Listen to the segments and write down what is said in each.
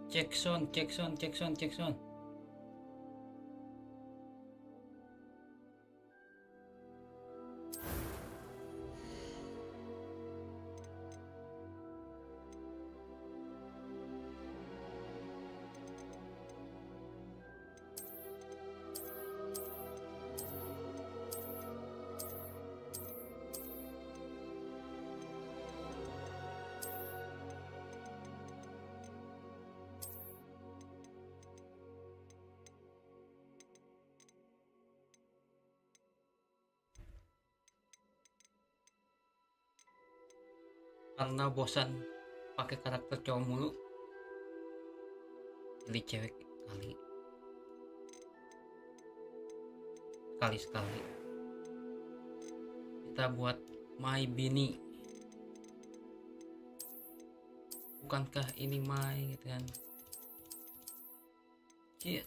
Cek sound, cek sound, cek sound, cek sound. Karena bosan pakai karakter cowok mulu, pilih cewek sekali kita buat my bini. Bukankah ini my gitu kan. Iya.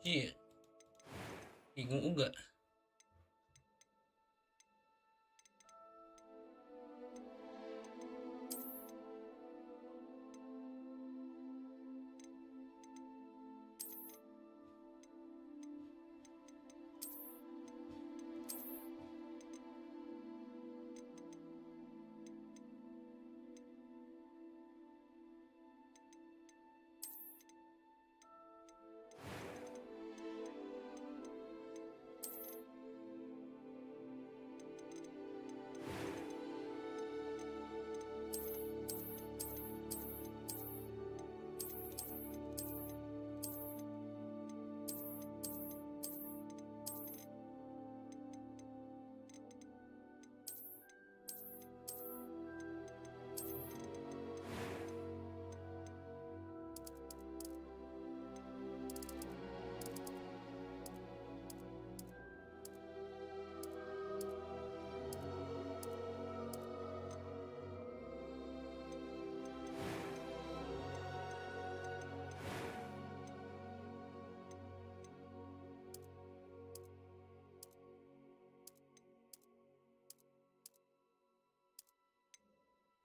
Iya, bingung juga.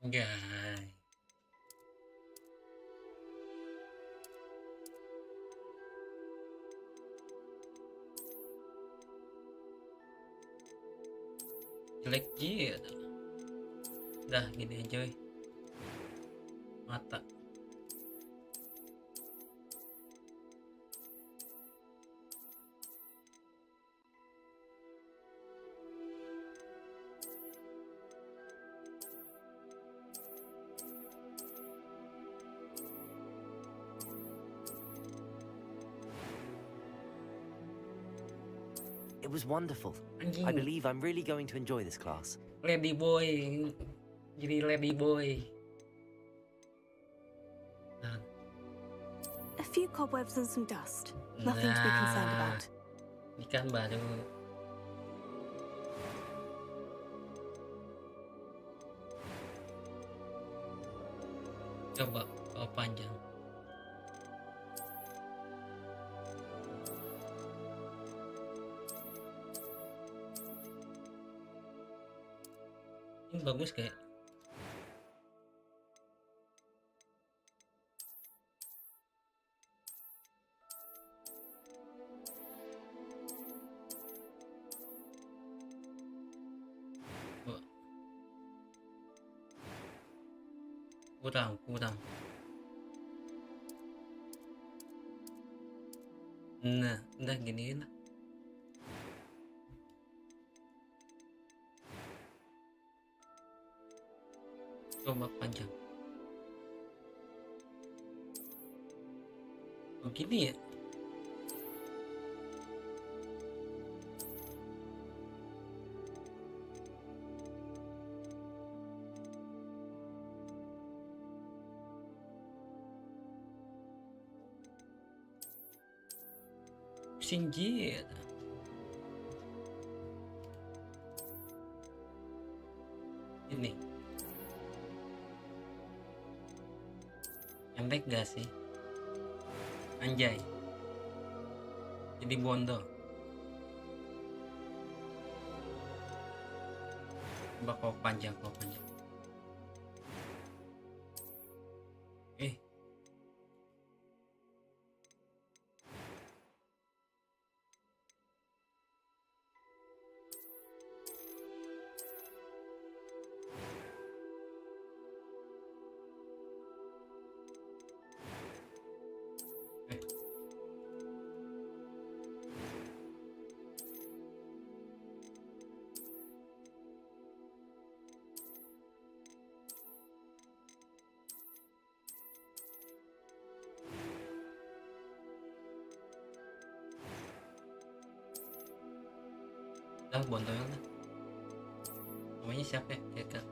Guys, jelek jir. Udah gini aja weh. Mata. It was wonderful. Anjing. I believe I'm really going to enjoy this class. Lady boy. Jadi lady boy. Nah, A few cobwebs and some dust. Nothing to be concerned about. ini kan baru. Coba kalau panjang. Ini bagus kayak. Wah. Kurang. Nah, udah gini lah. Coba panjang. Begini ya. Sinjir. Ini. Pendek gak sih? Anjay. Jadi bondo. Coba kau panjang. Eh. Bondol lah. Namanya siapa ya? Kira-kira.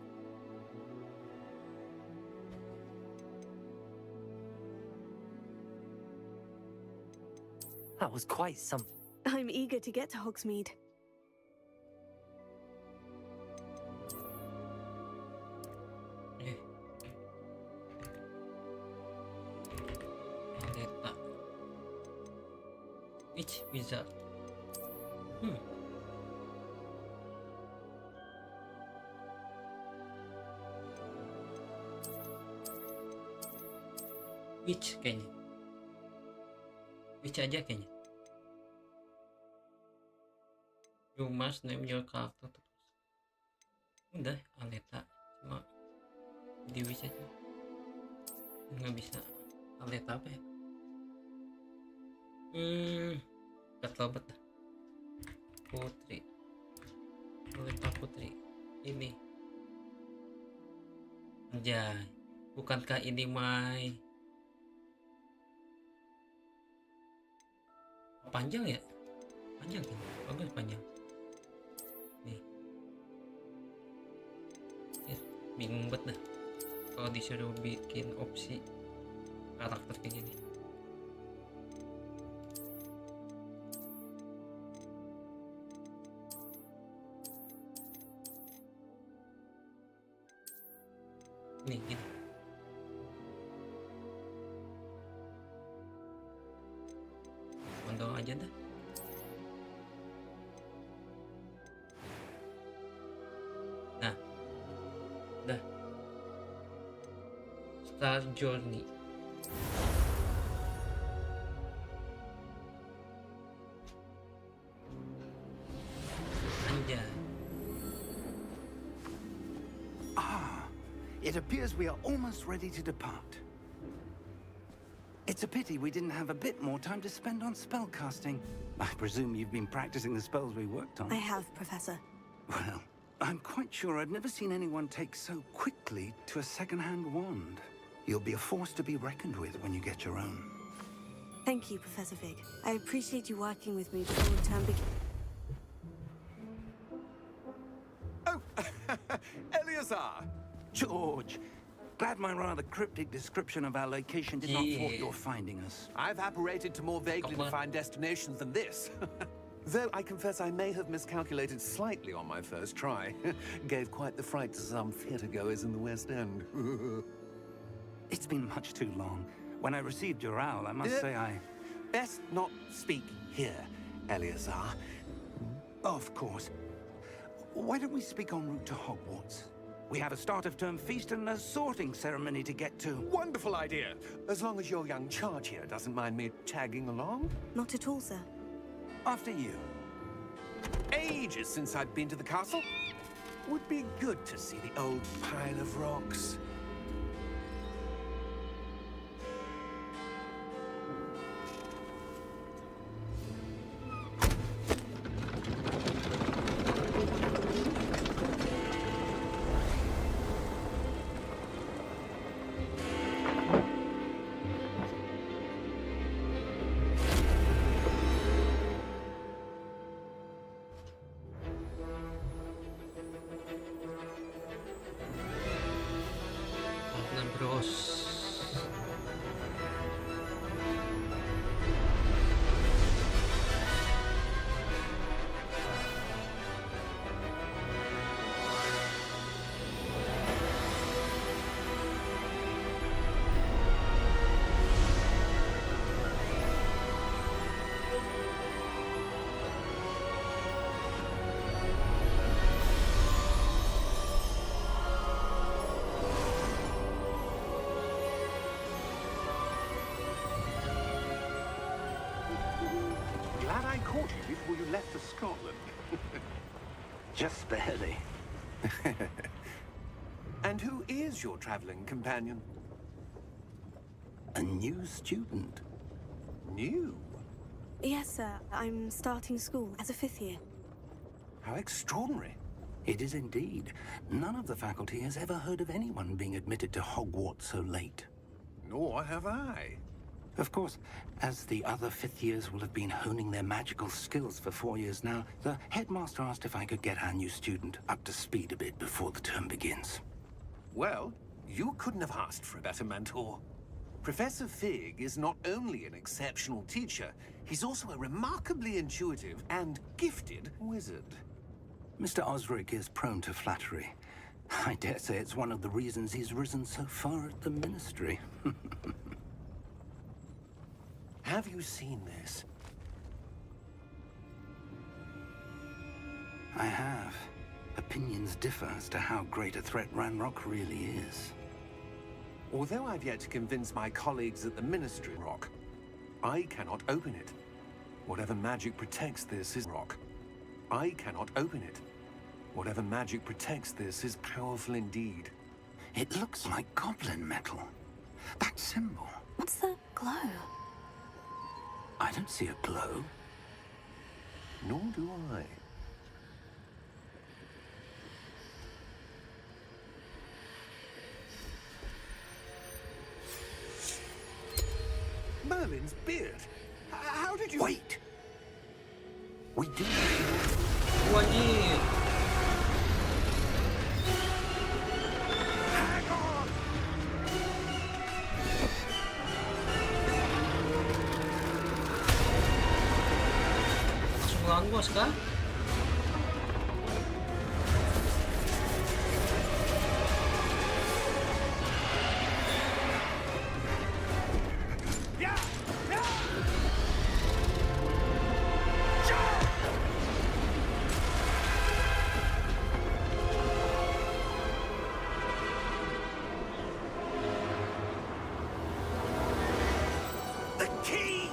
That was quite some. I'm eager to get to Hogsmeade. Eh. Aleta. Which wizard? Which kayaknya. Which aja kayaknya. You must name your character terus. Udah, Aleta. Cuma di which aja. Nggak bisa. Aleta apa ya? Gatel banget dah. Putri. Aleta Putri. Ini. Anjay. Bukankah ini Mai? Panjang ya? Panjang kan? Bagus panjang. Nih. Bingung banget dah kalau disuruh bikin opsi karakter kayak gini. Nih gini. Condong aja dah. Nah, dah. Star Journey. Anjay. It appears we are almost ready to depart. It's a pity we didn't have a bit more time to spend on spellcasting. I presume you've been practicing the spells we worked on. I have, Professor. Well, I'm quite sure I've never seen anyone take so quickly to a second-hand wand. You'll be a force to be reckoned with when you get your own. Thank you, Professor Fig. I appreciate you working with me before the term begins. Oh, Eleazar! George, glad my rather cryptic description of our location did not thwart your finding us. I've apparated to more vaguely defined destinations than this. Though I confess I may have miscalculated slightly on my first try. Gave quite the fright to some theatre-goers in the West End. It's been much too long. When I received your owl, I must say I... Best not speak here, Eleazar. Of course. Why don't we speak en route to Hogwarts? We have a start-of-term feast and a sorting ceremony to get to. Wonderful idea. As long as your young charge here doesn't mind me tagging along. Not at all, sir. After you. Ages since I've been to the castle. Would be good to see the old pile of rocks. caught you before you left for Scotland. Just barely. And who is your traveling companion? A new student. New? Yes, sir. I'm starting school as a 5th year. How extraordinary. It is indeed. None of the faculty has ever heard of anyone being admitted to Hogwarts so late. Nor have I. Of course, as the other 5th years will have been honing their magical skills for 4 years now, the headmaster asked if I could get our new student up to speed a bit before the term begins. Well, you couldn't have asked for a better mentor. Professor Fig is not only an exceptional teacher, he's also a remarkably intuitive and gifted wizard. Mr. Osric is prone to flattery. I dare say it's one of the reasons he's risen so far at the Ministry. Have you seen this? I have. Opinions differ as to how great a threat Ranrock really is. Although I've yet to convince my colleagues at the Ministry, Rock, I cannot open it. Whatever magic protects this is Rock. I cannot open it. Whatever magic protects this is powerful indeed. It looks like goblin metal. That symbol. What's the glow? I don't see a glow. Nor do I. Merlin's beard. How did you... Wait! We do... Wajib. Hang on! Langsung lawan bos kah? Yeah! Yeah! The key!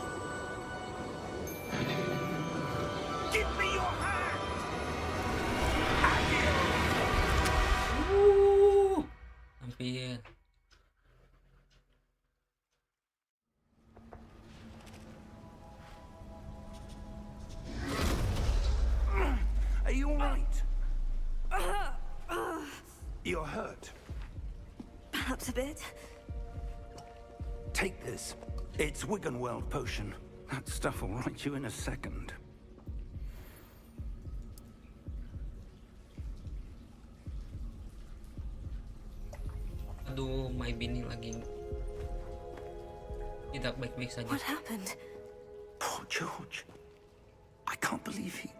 Give me your hand! Hampir. Are you all right? You're hurt. Perhaps a bit. Take this. It's Wiggenweld potion. That stuff will right you in a second. Aduh, my bini lagi tidak baik-baik saja. What happened? Poor George. I can't believe he...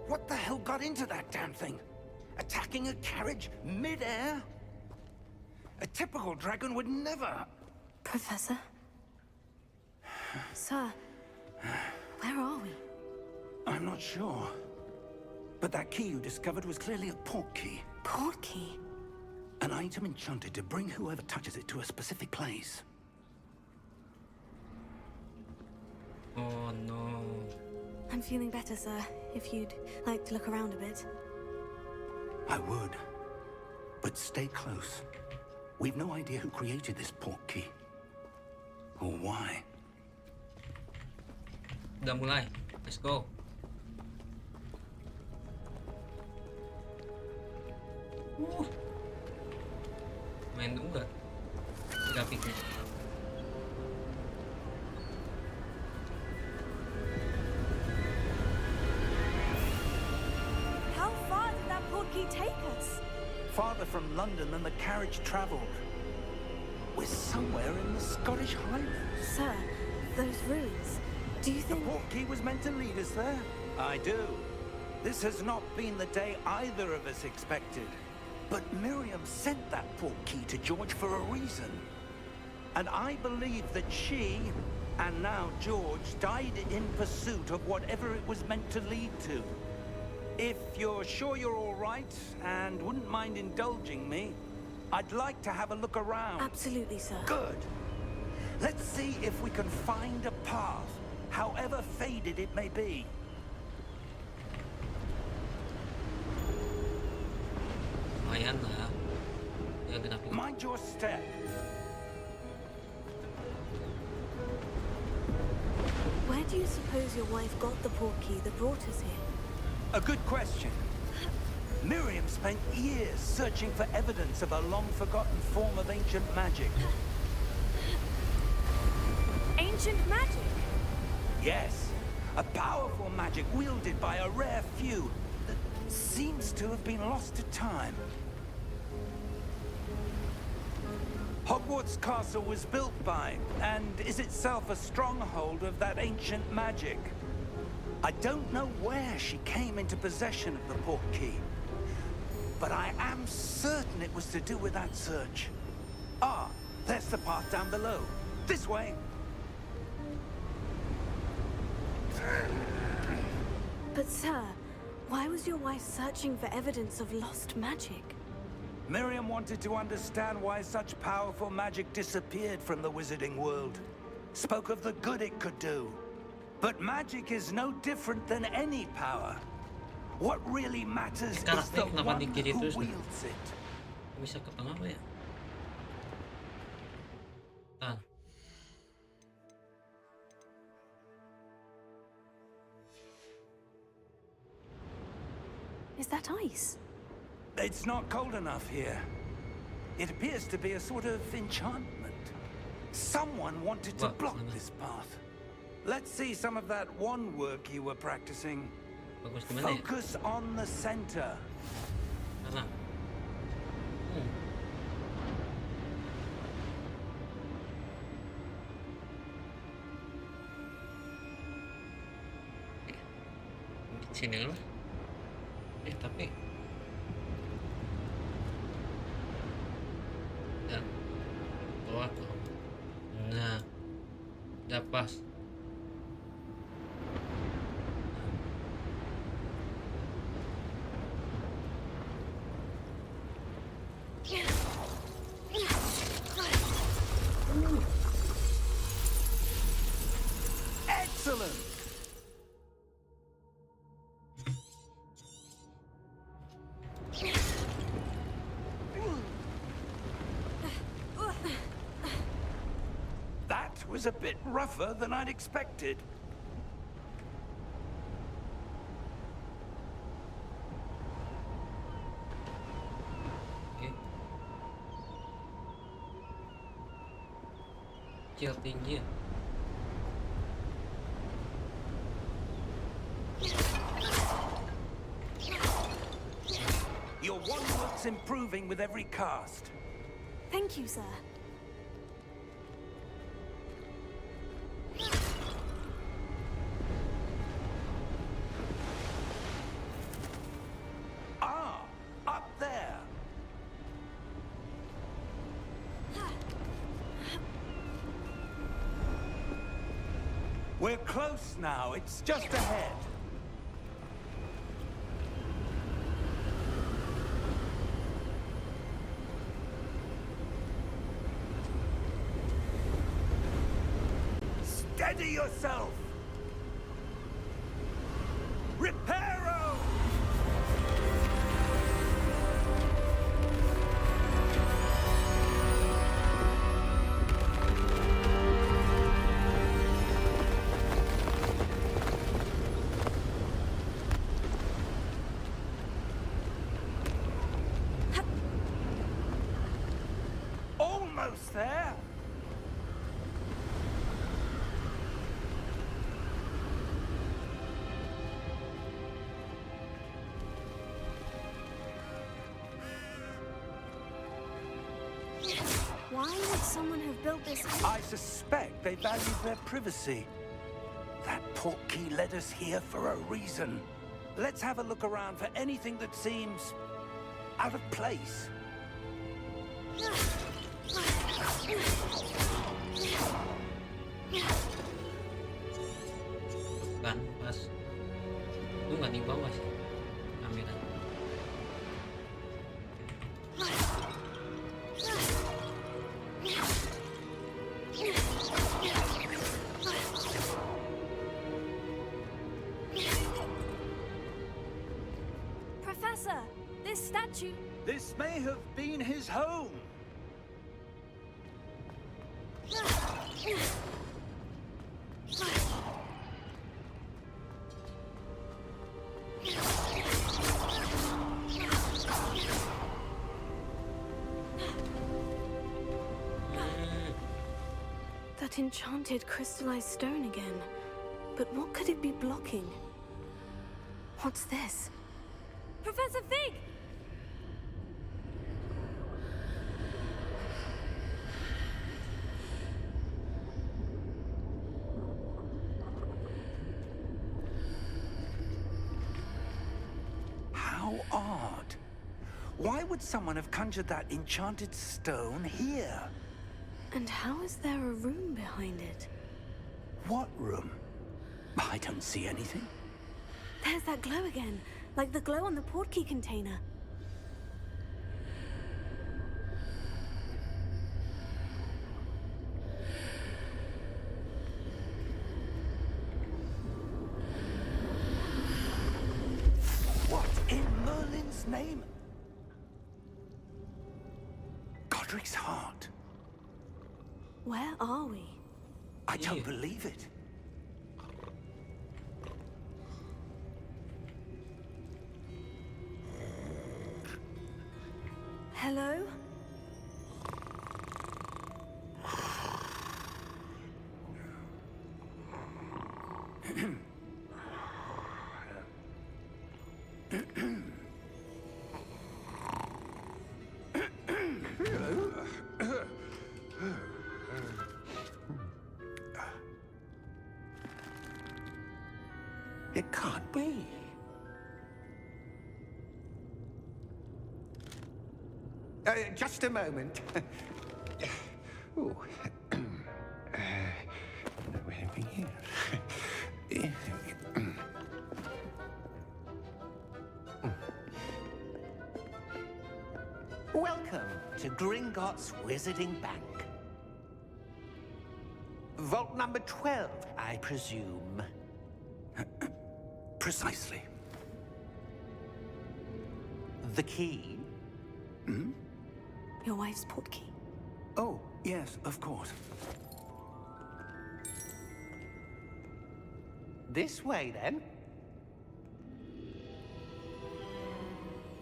What the hell got into that damn thing? Attacking a carriage mid-air? A typical dragon would never... Professor? Sir, where are we? I'm not sure. But that key you discovered was clearly a port key. Port key? An item enchanted to bring whoever touches it to a specific place. Oh no. I'm feeling better, sir. If you'd like to look around a bit. I would. But stay close. We've no idea who created this port key. Or why. Udah mulai. Let's go. Main juga grafiknya. How far did that port key take us? Farther from London than the carriage travelled. We're somewhere in the Scottish Highlands. Sir, those ruins. Do you The think... port key was meant to lead us there? I do. This has not been the day either of us expected. But Miriam sent that port key to George for a reason. And I believe that she, and now George, died in pursuit of whatever it was meant to lead to. If you're sure you're all right, and wouldn't mind indulging me, I'd like to have a look around. Absolutely, sir. Good. Let's see if we can find a path however faded it may be. Lumayan lah. Ya kenapa? Mind your step. Where do you suppose your wife got the portkey that brought us here? A good question. Miriam spent years searching for evidence of a long-forgotten form of ancient magic. Ancient magic? Yes, a powerful magic wielded by a rare few that seems to have been lost to time. Hogwarts Castle was built by, and is itself a stronghold of that ancient magic. I don't know where she came into possession of the portkey, but I am certain it was to do with that search. Ah, there's the path down below. This way. But sir, why was your wife searching for evidence of lost magic? Miriam wanted to understand why such powerful magic disappeared from the wizarding world. Spoke of the good it could do. But magic is no different than any power. What really matters is the Kenapa one di kiri who terus nih? wields it. Bisa ke tengah apa ya? Ah. Is that ice? It's not cold enough here. It appears to be a sort of enchantment. Someone wanted to Wah, block sana. this path. Let's see some of that one work you were practicing. Bagus di mana ya? Focus on the center. Sana. Di sini lah. Tapi dan bawah tuh. Nah, udah pas. Excellent. That was a bit rougher than I'd expected. Oke. Kecil tinggi ya. Your wand looks improving with every cast. Thank you, sir. Ah, up there. We're close now. It's just ahead. Steady yourself. Reparo! Almost there. Why would someone have built this? I suspect they valued their privacy. That portkey led us here for a reason. Let's have a look around for anything that seems out of place. Kan pas lu nggak di bawah sih kamera. Professor, this statue... This may have been his home. That enchanted crystallized stone again. But what could it be blocking? What's this? Professor Fig! How odd. Why would someone have conjured that enchanted stone here? And how is there a room behind it? What room? I don't see anything. There's that glow again, like the glow on the portkey container. What in Merlin's name? Godric's heart. Where are we? I don't Yeah. believe it. Hello? It can't be. Just a moment. Ooh. Anything here? Welcome to Gringotts Wizarding Bank. Vault number 12, I presume. Precisely. The key? Your wife's portkey. Oh, yes, of course. This way, then.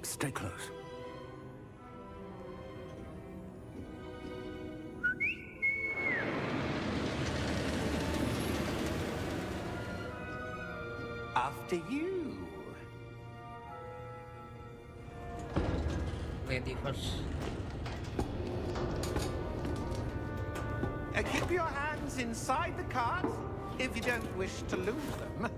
Stay close. After you. Ready first. Keep your hands inside the cart if you don't wish to lose them.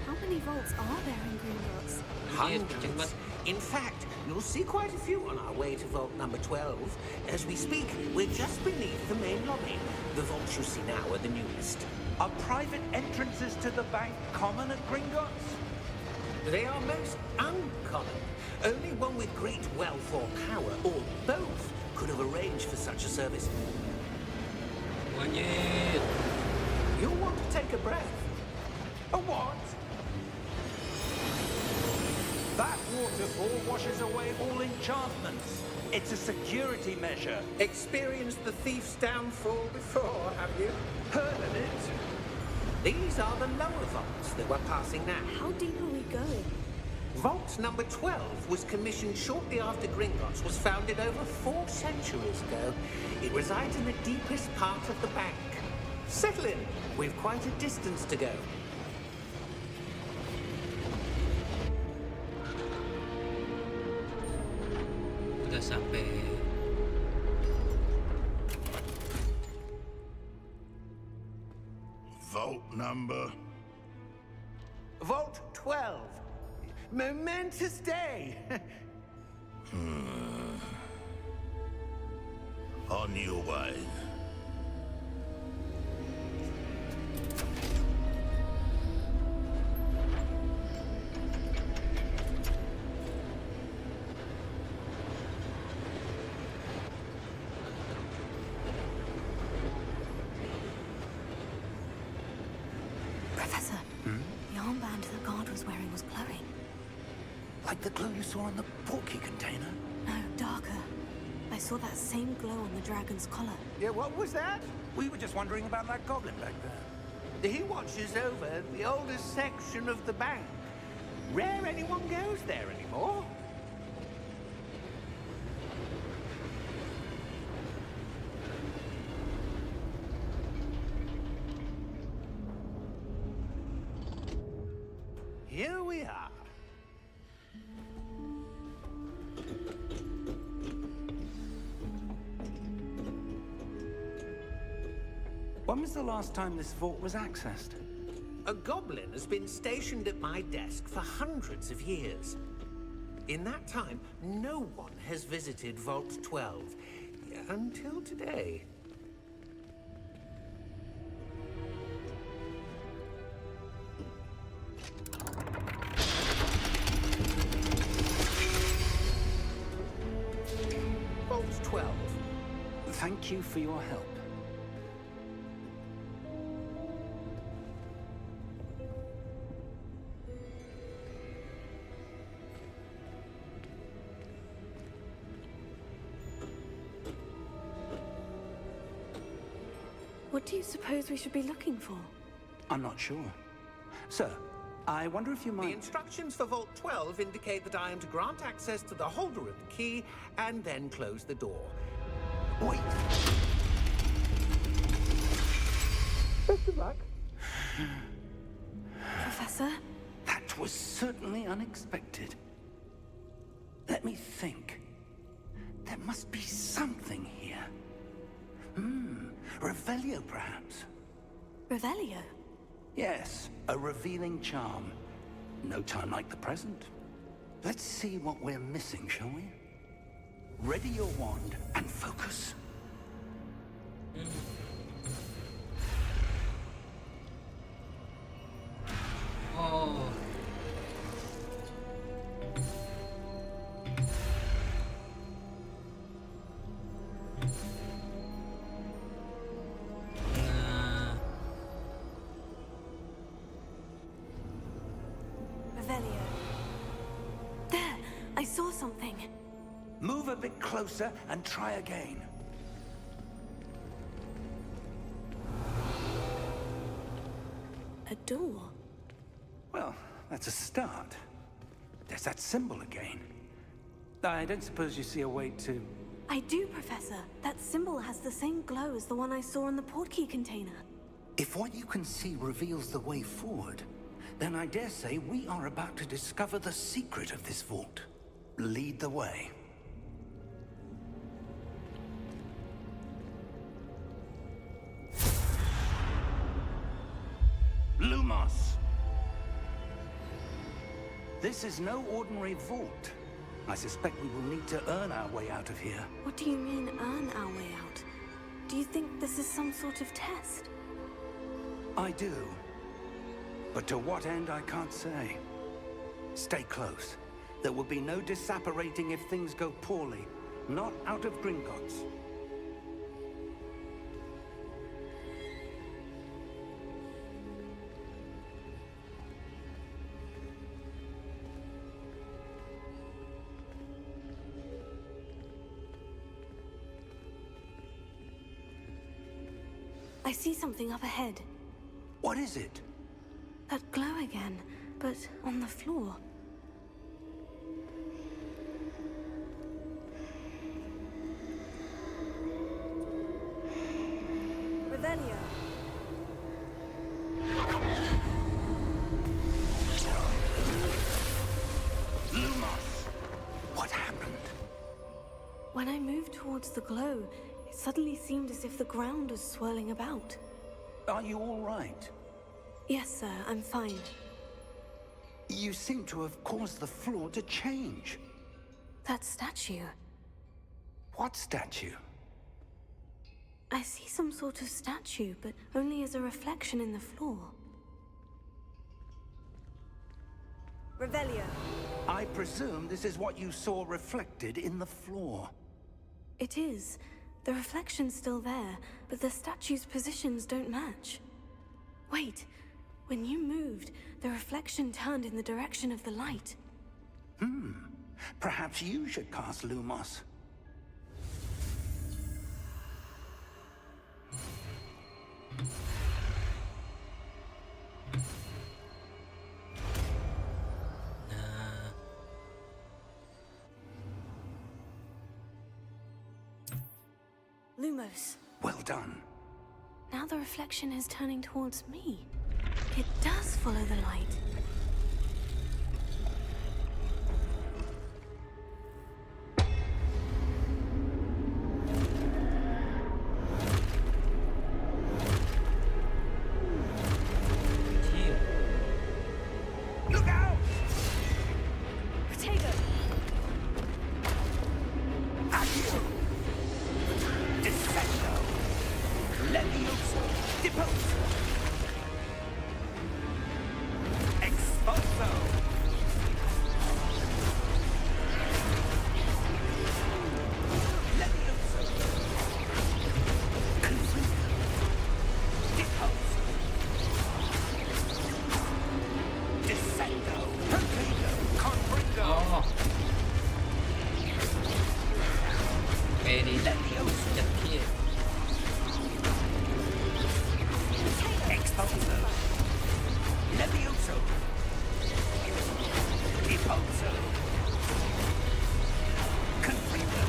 How many vaults are there in Gringotts? Hundreds. In fact, you'll see quite a few on our way to vault number 12. As we speak, we're just beneath the main lobby. The vaults you see now are the newest. Are private entrances to the bank common at Gringotts? They are most uncommon. Only one with great wealth or power, or both, could have arranged for such a service. Monyet. You'll want to take a breath. A what? That waterfall washes away all enchantments. It's a security measure. Experienced the thief's downfall before, have you? Heard of it? These are the lower vaults that we're passing now. How deep are we going? Vault number 12 was commissioned shortly after Gringotts was founded over 4 centuries ago. It resides in the deepest part of the bank. Settle in. We've quite a distance to go. Udah sampai. Vault number. Vault 12. Momentous day. On your way. Professor, the armband the guard was wearing was glowing. Like the glow you saw in the portkey container? No, darker. I saw that same glow on the dragon's collar. Yeah, what was that? We were just wondering about that goblin back there. He watches over the oldest section of the bank. Rare anyone goes there anymore. Here we are. When was the last time this vault was accessed? A goblin has been stationed at my desk for hundreds of years. In that time, no one has visited Vault 12 until today. Vault 12. Thank you for your help. What do you suppose we should be looking for? I'm not sure. Sir, I wonder if you The might... instructions for Vault 12 indicate that I am to grant access to the holder of the key and then close the door. Wait. Best of luck. Professor? That was certainly unexpected. Let me think. There must be something here. Revelio, perhaps? Revelio? Yes, a revealing charm. No time like the present. Let's see what we're missing, shall we? Ready your wand and focus. Oh. Nah. Revelio. There! I saw something. Move a bit closer and try again. A door. Well, that's a start. There's that symbol again. I don't suppose you see a way to... I do, Professor. That symbol has the same glow as the one I saw in the portkey container. If what you can see reveals the way forward, then I dare say we are about to discover the secret of this vault. Lead the way. Lumos! This is no ordinary vault. I suspect we will need to earn our way out of here. What do you mean, earn our way out? Do you think this is some sort of test? I do. But to what end, I can't say. Stay close. There will be no disapparating if things go poorly. Not out of Gringotts. I see something up ahead. What is it? That glow again, but on the floor. Revelio. Lumos! What happened? When I moved towards the glow, it suddenly seemed as if the ground was swirling about. Are you all right? Yes, sir, I'm fine. You seem to have caused the floor to change. That statue. What statue? I see some sort of statue, but only as a reflection in the floor. Revelio. I presume this is what you saw reflected in the floor. It is. The reflection's still there, but the statue's positions don't match. Wait, When you moved, the reflection turned in the direction of the light. Perhaps you should cast Lumos. Nah, Lumos. Well done. Now the reflection is turning towards me. It does follow the light. chill. Look out! Protego! Accio! Descendo! Levioso! Deposo! Expulso! Levioso! Confuso! Deposo! Descendo! Protego! Confringo! Oh, very Levioso! kecil. Expulso! Levioso! Deposo! Confringo!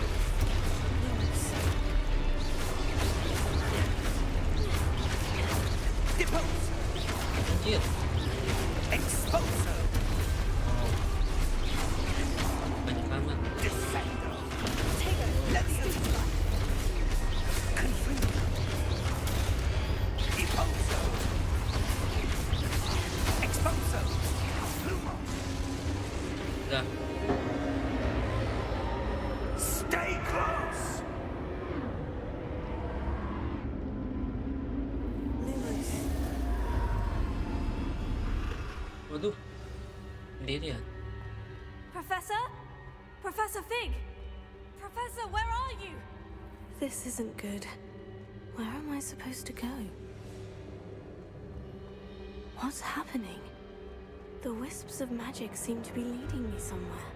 Deposo! Anjir. Expulso! Oh, banyak banget. Descendo! Levioso! Confringo! Deposo! Expulso! Lumos! Udah. Stay close! Lumos. Waduh, sendirian. Professor? Professor Fig! Professor, where are you? This isn't good. Where am I supposed to go? What's happening? The wisps of magic seem to be leading me somewhere.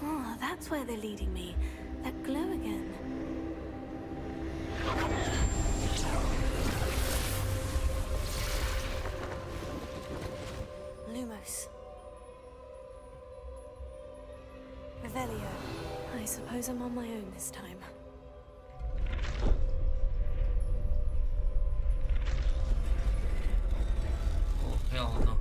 Oh, that's where they're leading me. That glow again. Lumos. Revelio. I suppose I'm on my own this time. Oh, hell no.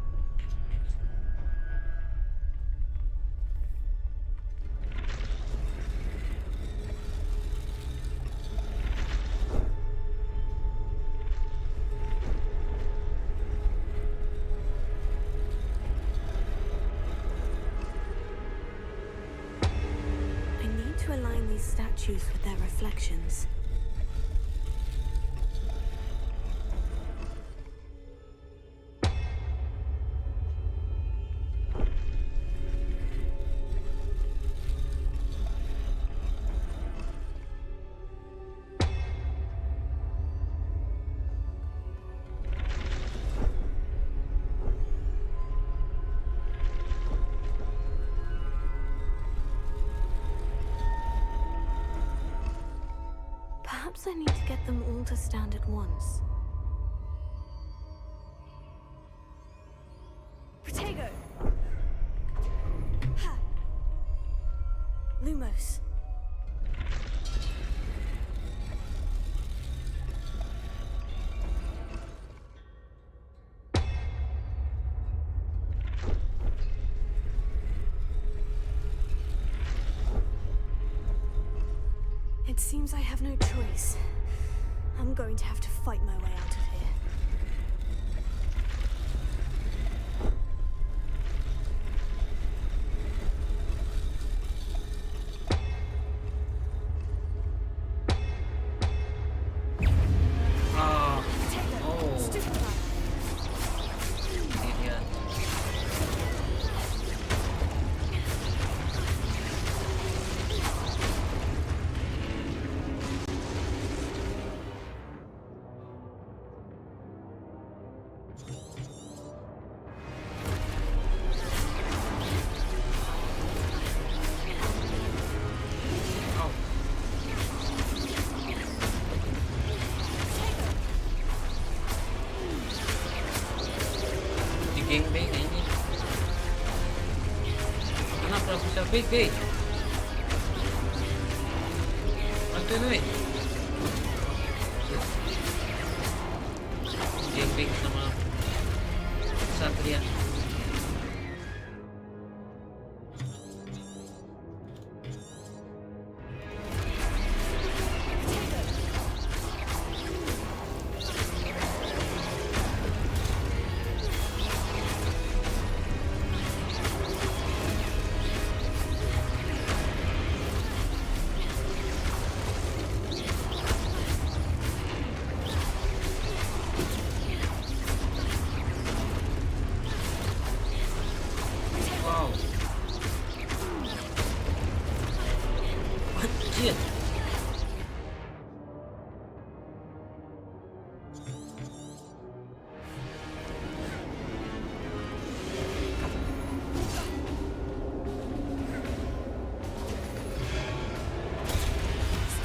I need to align these statues with their reflections. Perhaps I need to get them all to stand at once. Protego! Ha! Lumos. It seems I have no choice. I'm going to have to fight my way out of here. Ah, Protego! oh, Stupefy! sendirian. Quick, quick. Bantuin, weh. Geng sama Satria. Wow. Anjir.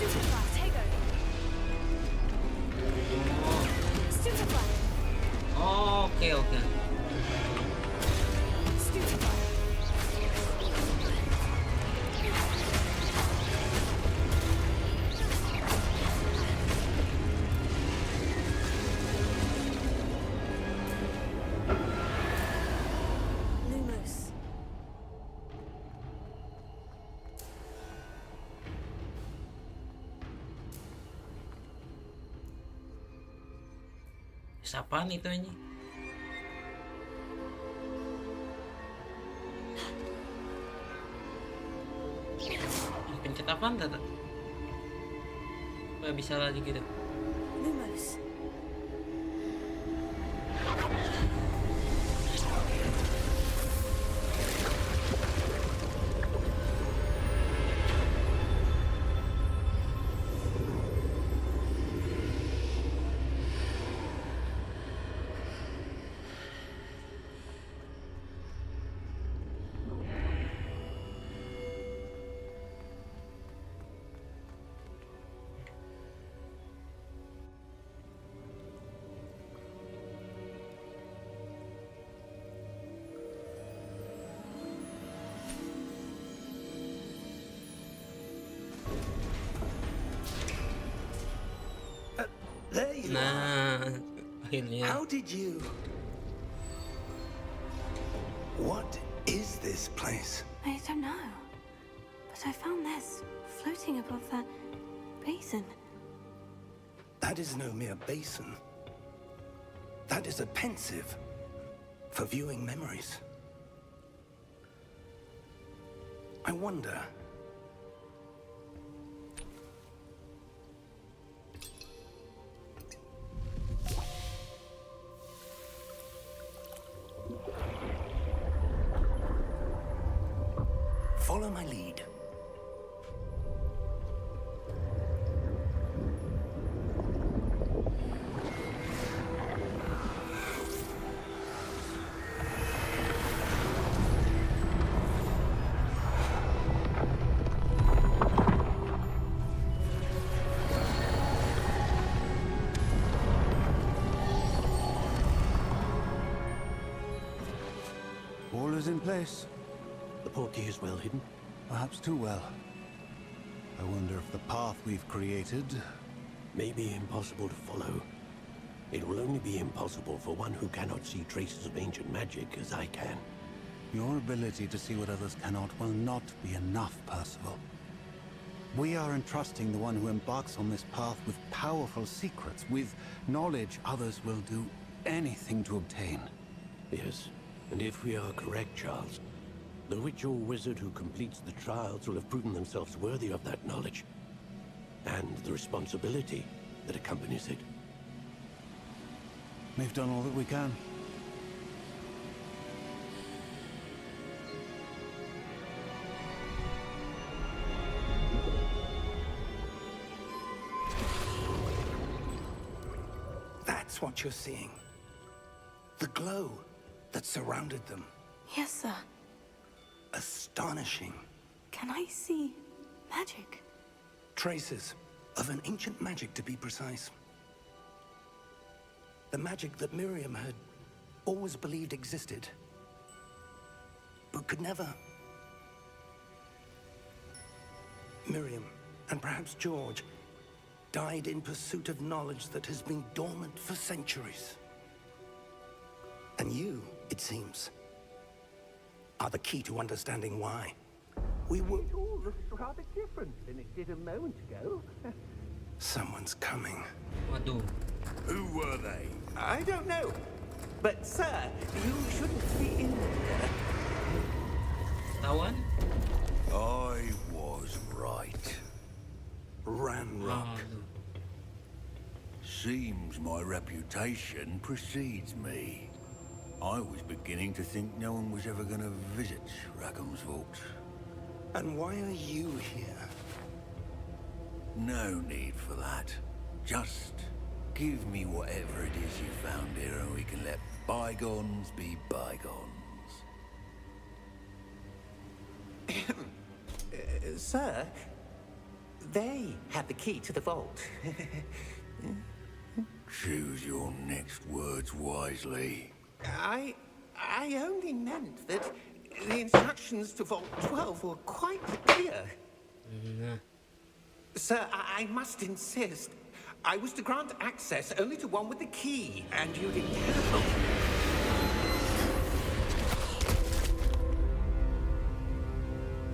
Stupefy, Tego. Stupefy. Oh, oke. Stupefy. Lumos. Apaan itu anjing? Pencet apaan tata? Nggak bisa lagi gitu. Lumos. There you are. Nah, akhirnya. How did you... What is this place? I don't know. But I found this floating above that basin. That is no mere basin. That is a pensive for viewing memories. I wonder... Follow my lead. All is in place. The portkey is well hidden. Perhaps too well. I wonder if the path we've created... May be impossible to follow. It will only be impossible for one who cannot see traces of ancient magic as I can. Your ability to see what others cannot will not be enough, Percival. We are entrusting the one who embarks on this path with powerful secrets, with knowledge others will do anything to obtain. Yes, and if we are correct, Charles, the witch or wizard who completes the trials will have proven themselves worthy of that knowledge, and the responsibility that accompanies it. We've done all that we can. That's what you're seeing. The glow that surrounded them. Yes, sir. Astonishing. Can I see magic? Traces of an ancient magic, to be precise. The magic that Miriam had always believed existed, but could never Miriam, and perhaps George, died in pursuit of knowledge that has been dormant for centuries. And you, it seems, are the key to understanding why. We were... It all looks rather different than it did a moment ago. Someone's coming. Waduh. Who were they? I don't know. But, sir, you shouldn't be in there. Tawan? I was right. Ranrock. Aduh. Seems my reputation precedes me. I was beginning to think no one was ever going to visit Rackham's vault. And why are you here? No need for that. Just give me whatever it is you found here and we can let bygones be bygones. Sir, they had the key to the vault. Choose your next words wisely. I only meant that the instructions to Vault 12 were quite clear. Sir, I must insist. I was to grant access only to one with the key, and you didn't have.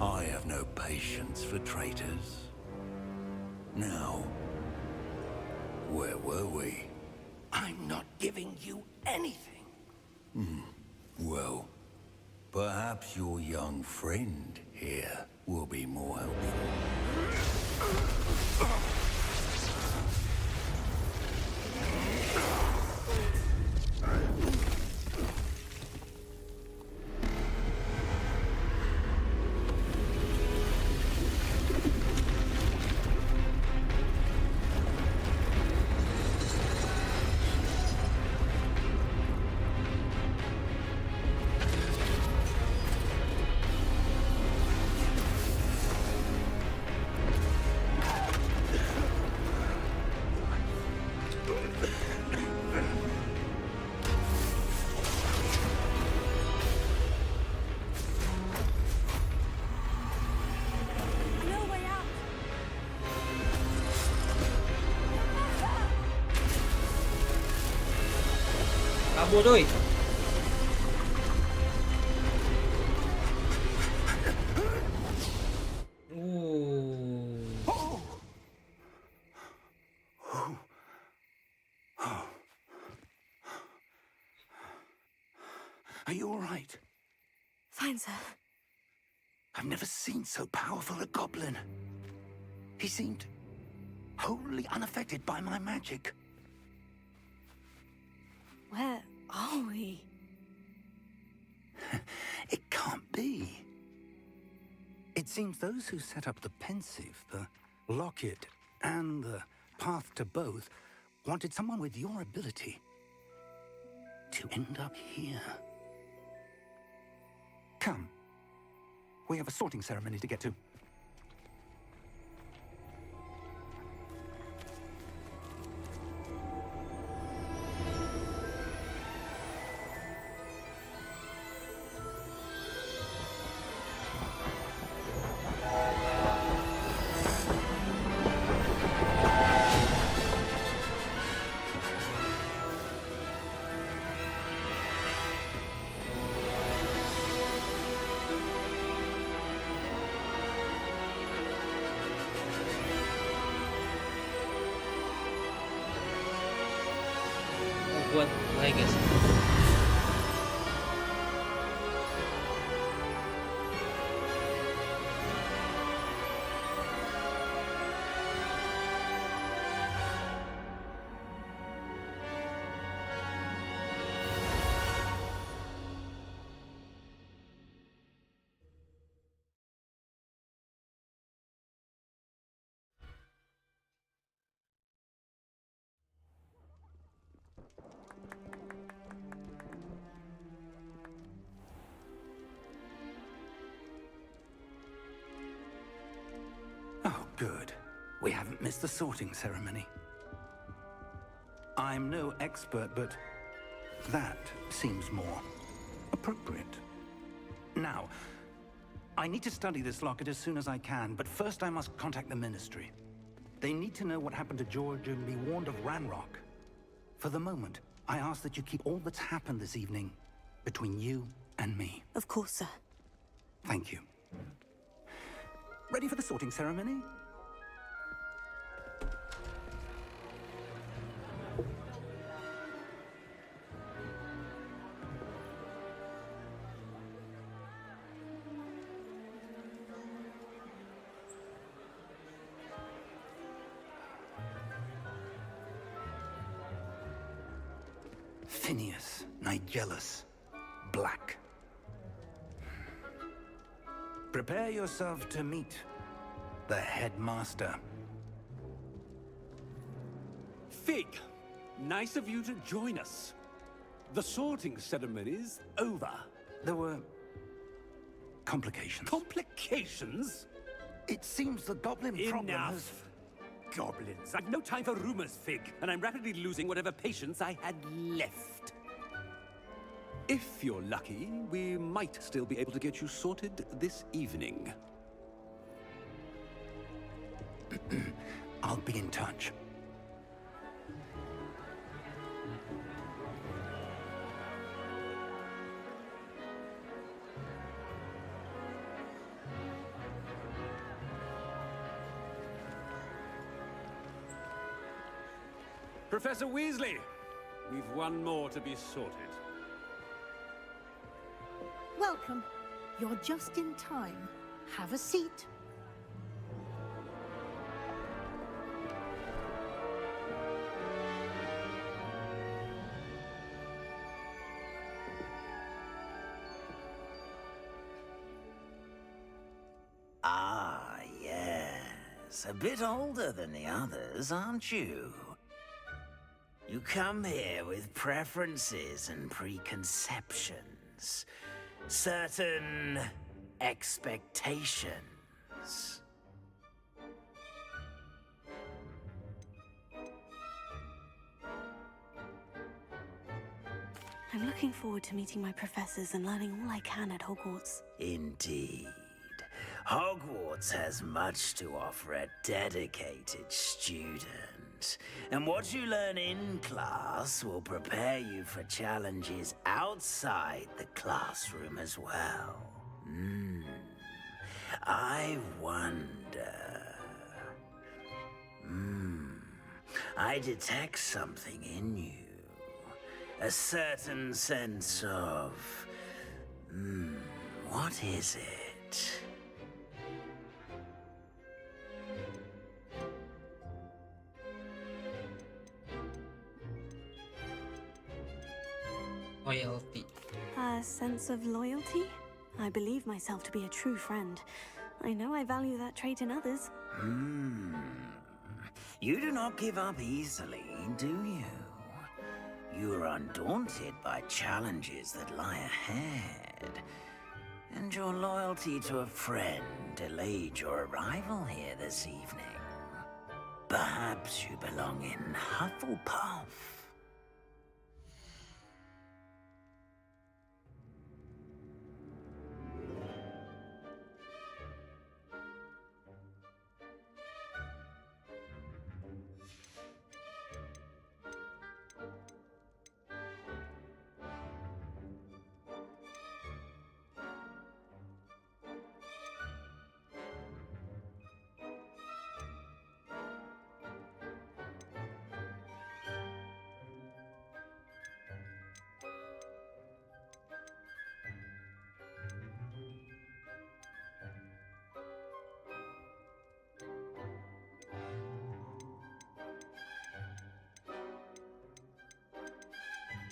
I have no patience for traitors. Now, where were we? I'm not giving you anything. Well, perhaps your young friend here will be more helpful. No way out. Kabur doi. Are you all right? Fine, sir. I've never seen so powerful a goblin. He seemed wholly unaffected by my magic. Where are we? It can't be. It seems those who set up the pensive, the locket, and the path to both wanted someone with your ability to end up here. Come. We have a sorting ceremony to get to. Hogwarts Legacy. Oh, good. We haven't missed the sorting ceremony. I'm no expert, but that seems more appropriate. Now, I need to study this locket as soon as I can, but first I must contact the Ministry. They need to know what happened to George and be warned of Ranrock. For the moment, I ask that you keep all that's happened this evening between you and me. Of course, sir. Thank you. Ready for the sorting ceremony? Phineas, Nigellus, Black. Prepare yourself to meet the headmaster. Fig, nice of you to join us. The sorting ceremony's over. There were complications. Complications? It seems the goblin problem has... Enough! Goblins. I've no time for rumors, Fig, and I'm rapidly losing whatever patience I had left. If you're lucky, we might still be able to get you sorted this evening. I'll be in touch. Professor Weasley, we've one more to be sorted. Welcome. You're just in time. Have a seat. Ah, yes. A bit older than the others, aren't you? You come here with preferences and preconceptions. Certain expectations. I'm looking forward to meeting my professors and learning all I can at Hogwarts. Indeed. Hogwarts has much to offer a dedicated student. And what you learn in class will prepare you for challenges outside the classroom as well. I wonder... I detect something in you. A certain sense of... what is it? Loyalty. A sense of loyalty? I believe myself to be a true friend. I know I value that trait in others. You do not give up easily, do you? You are undaunted by challenges that lie ahead. And your loyalty to a friend delayed your arrival here this evening. Perhaps you belong in Hufflepuff.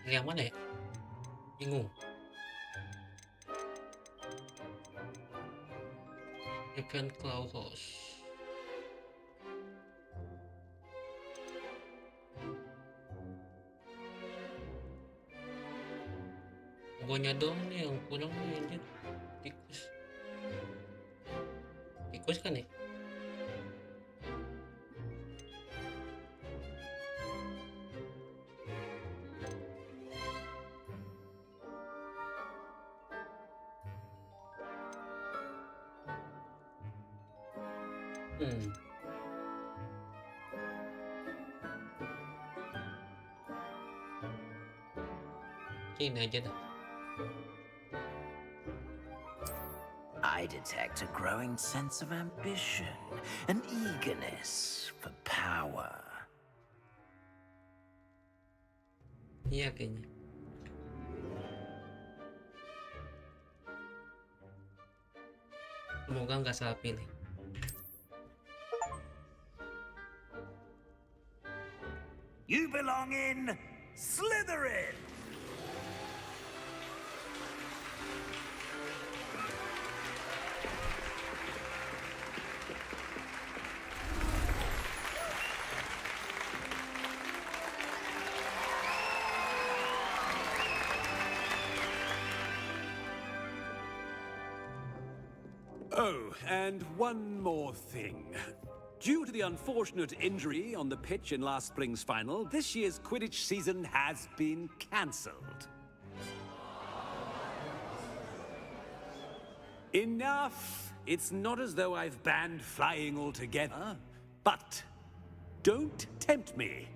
Yang mana ya? Bingung. Ravenclaw House. Logonya doang nih yang kurang nih anjir. Tikus. Tikus kan ya? Ini aja dah. I detect a growing sense of ambition, an eagerness for power. Iya kayaknya. Semoga nggak salah pilih. You belong in Slytherin! Oh, and one more thing. Due to the unfortunate injury on the pitch in last spring's final, this year's Quidditch season has been cancelled. Enough! It's not as though I've banned flying altogether, but don't tempt me.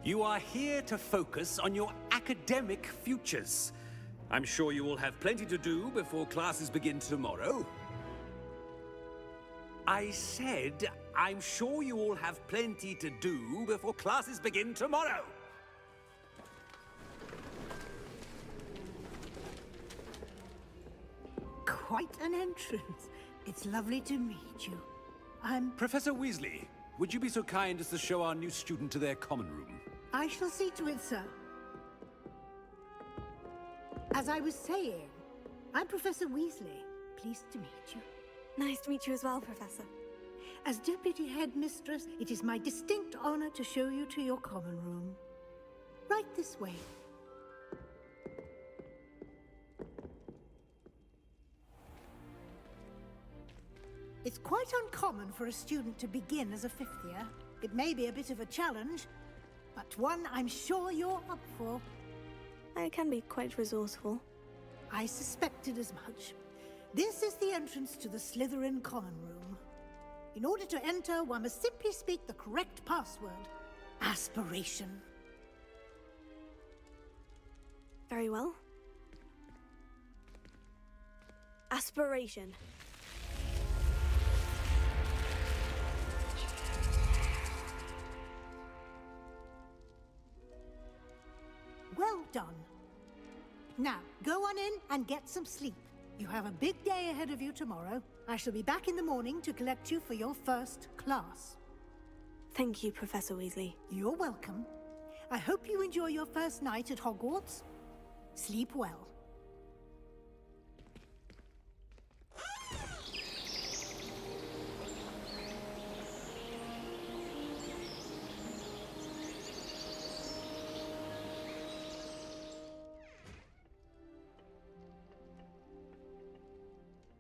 You are here to focus on your academic futures. I'm sure you will have plenty to do before classes begin tomorrow. I said, I'm sure you all have plenty to do before classes begin tomorrow. Quite an entrance. It's lovely to meet you. I'm... Professor Weasley, would you be so kind as to show our new student to their common room? I shall see to it, sir. As I was saying, I'm Professor Weasley. Pleased to meet you. Nice to meet you as well, Professor. As Deputy Headmistress, it is my distinct honor to show you to your common room. Right this way. It's quite uncommon for a student to begin as a fifth year. It may be a bit of a challenge, but one I'm sure you're up for. I can be quite resourceful. I suspected as much. This is the entrance to the Slytherin common room. In order to enter, one must simply speak the correct password. Aspiration. Very well. Aspiration. Well done. Now, go on in and get some sleep. You have a big day ahead of you tomorrow. I shall be back in the morning to collect you for your first class. Thank you, Professor Weasley. You're welcome. I hope you enjoy your first night at Hogwarts. Sleep well.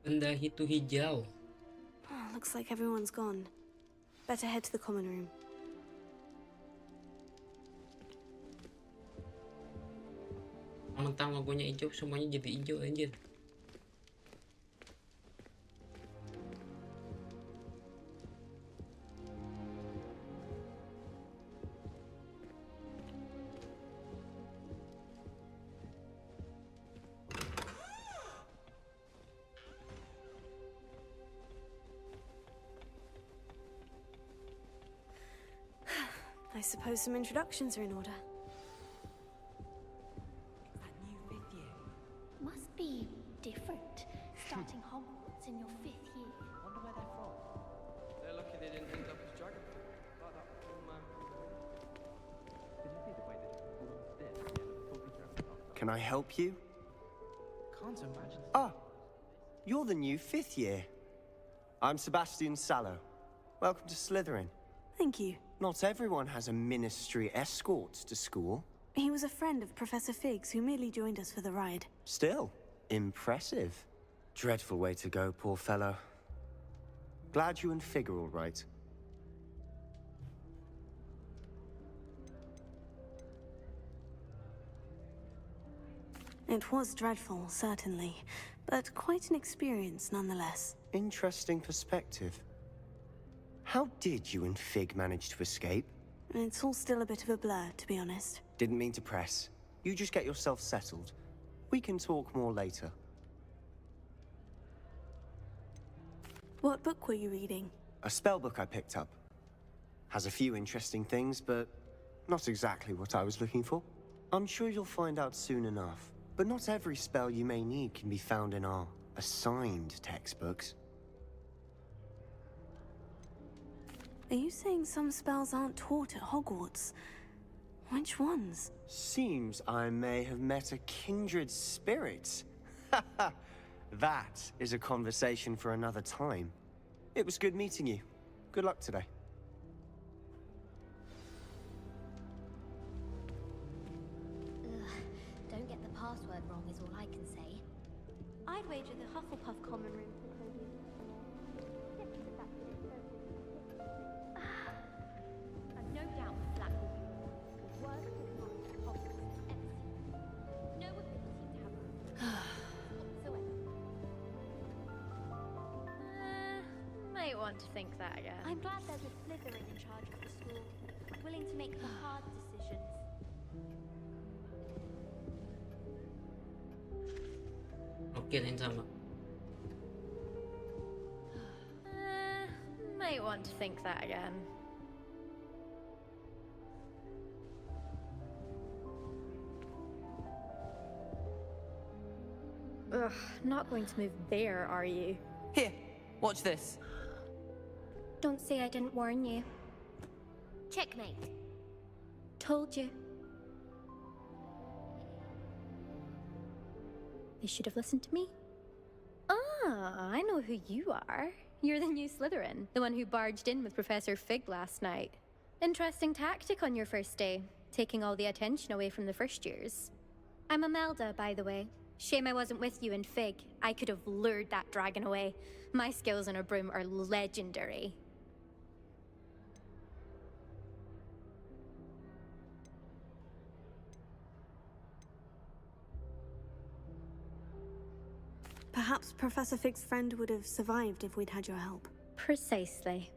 Benda itu hijau. Oh, looks like everyone's gone. Better head to the common room. Mentang logonya hijau, semuanya jadi hijau anjir. I suppose some introductions are in order. That new fifth year must be different. Starting Hogwarts in your fifth year. Wonder where they're from. They're lucky they didn't end up as geography. Like that from. Did you see the way they just walked upstairs at the end of the talking to? Can I help you? Can't imagine. Ah, you're the new fifth year. I'm Sebastian Sallow. Welcome to Slytherin. Thank you. Not everyone has a ministry escort to school. He was a friend of Professor Figgs who merely joined us for the ride. Still, impressive. Dreadful way to go, poor fellow. Glad you and Fig are all right. It was dreadful, certainly, but quite an experience nonetheless. Interesting perspective. How did you and Fig manage to escape? It's all still a bit of a blur, to be honest. Didn't mean to press. You just get yourself settled. We can talk more later. What book were you reading? A spell book I picked up. Has a few interesting things, but not exactly what I was looking for. I'm sure you'll find out soon enough. But not every spell you may need can be found in our assigned textbooks. Are you saying some spells aren't taught at Hogwarts? Which ones? Seems I may have met a kindred spirit. That is a conversation for another time. It was good meeting you. Good luck today. Don't get the password wrong is all I can say. I'd wager the Hufflepuff common room for coding. I've no doubt Black will be the worst headmaster Hogwarts has ever seen. No ability to have whatsoever. Might want to think that again. I'm glad there's a Slytherin in charge of the school, willing to make the hard decisions. Oke, lain sama. Might want to think that again. Ugh, not going to move there, are you? Here, watch this. Don't say I didn't warn you. Checkmate. Told you. They should have listened to me. Ah, I know who you are. You're the new Slytherin, the one who barged in with Professor Fig last night. Interesting tactic on your first day, taking all the attention away from the first years. I'm Imelda, by the way. Shame I wasn't with you in Fig. I could have lured that dragon away. My skills on a broom are legendary. Perhaps Professor Fig's friend would have survived if we'd had your help. Precisely.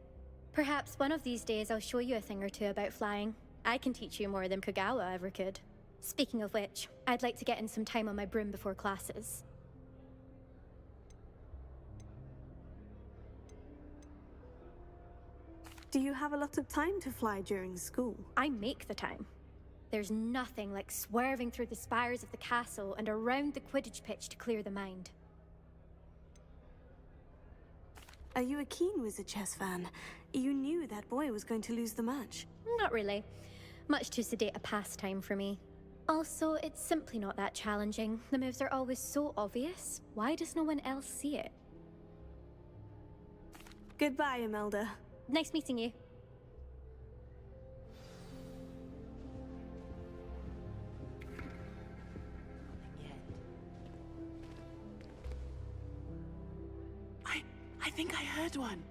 Perhaps one of these days I'll show you a thing or two about flying. I can teach you more than Kagawa ever could. Speaking of which, I'd like to get in some time on my broom before classes. Do you have a lot of time to fly during school? I make the time. There's nothing like swerving through the spires of the castle and around the Quidditch pitch to clear the mind. Are you a keen Wizard chess fan? You knew that boy was going to lose the match. Not really. Much too sedate a pastime for me. Also, it's simply not that challenging. The moves are always so obvious. Why does no one else see it? Goodbye, Imelda. Nice meeting you. I think I heard one.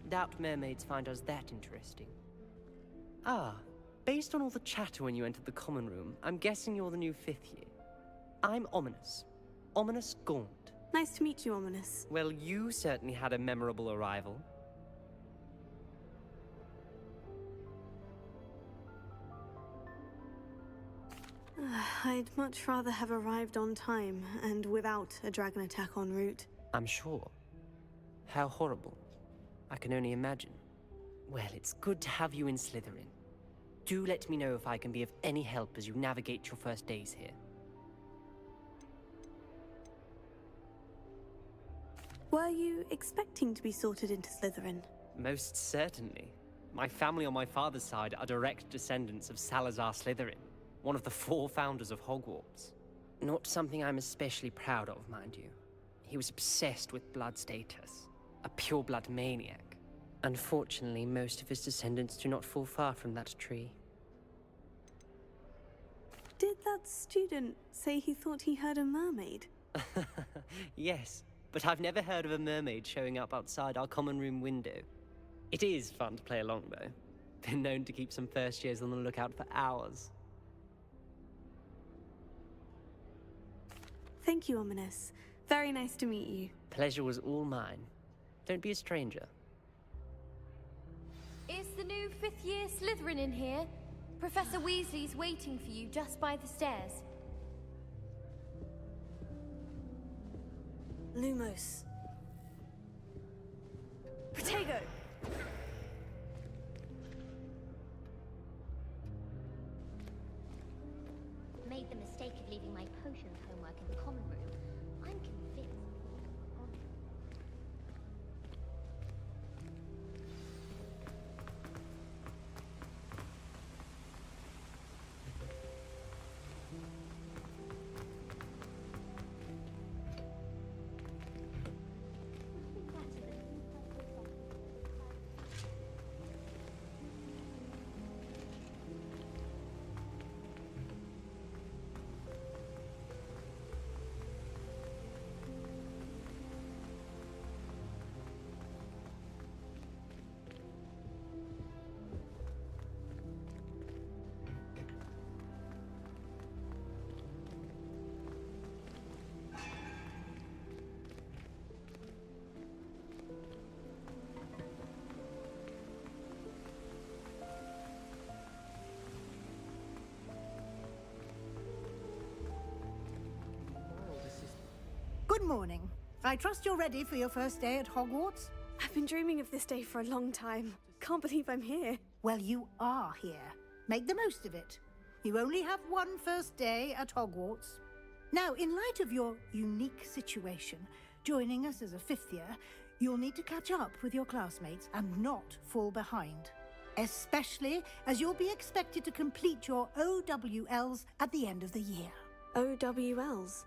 Doubt mermaids find us that interesting. Ah, based on all the chatter when you entered the common room, I'm guessing you're the new 5th year. I'm Ominous. Ominous Gaunt. Nice to meet you, Ominous. Well, you certainly had a memorable arrival. I'd much rather have arrived on time and without a dragon attack en route. I'm sure. How horrible. I can only imagine. Well, it's good to have you in Slytherin. Do let me know if I can be of any help as you navigate your first days here. Were you expecting to be sorted into Slytherin? Most certainly. My family on my father's side are direct descendants of Salazar Slytherin, one of the 4 founders of Hogwarts. Not something I'm especially proud of, mind you. He was obsessed with blood status, a pure-blood maniac. Unfortunately, most of his descendants do not fall far from that tree. Did that student say he thought he heard a mermaid? Yes, but I've never heard of a mermaid showing up outside our common room window. It is fun to play along, though. Been known to keep some first years on the lookout for hours. Thank you, Ominous. Very nice to meet you. Pleasure was all mine. Don't be a stranger. Is the new fifth-year Slytherin in here? Professor Weasley's waiting for you just by the stairs. Lumos. Protego! Made the mistake of leaving my potions homework in the common room. I'm convinced. Good morning. I trust you're ready for your first day at Hogwarts? I've been dreaming of this day for a long time. Can't believe I'm here. Well, you are here. Make the most of it. You only have one first day at Hogwarts. Now, in light of your unique situation, joining us as a fifth year, you'll need to catch up with your classmates and not fall behind. Especially as you'll be expected to complete your OWLs at the end of the year. OWLs?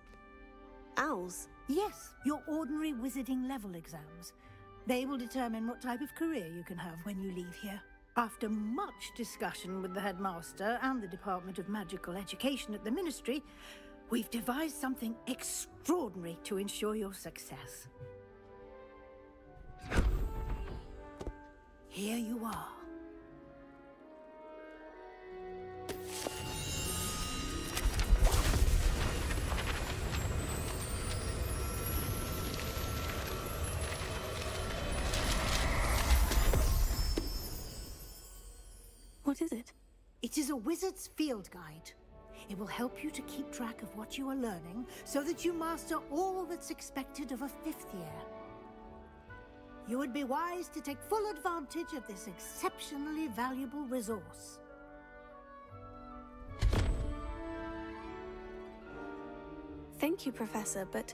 Owls? Yes, your ordinary wizarding level exams. They will determine what type of career you can have when you leave here. After much discussion with the headmaster and the Department of Magical Education at the Ministry, we've devised something extraordinary to ensure your success. Here you are. What is it? It is a wizard's field guide. It will help you to keep track of what you are learning so that you master all that's expected of a fifth year. You would be wise to take full advantage of this exceptionally valuable resource. Thank you, Professor, but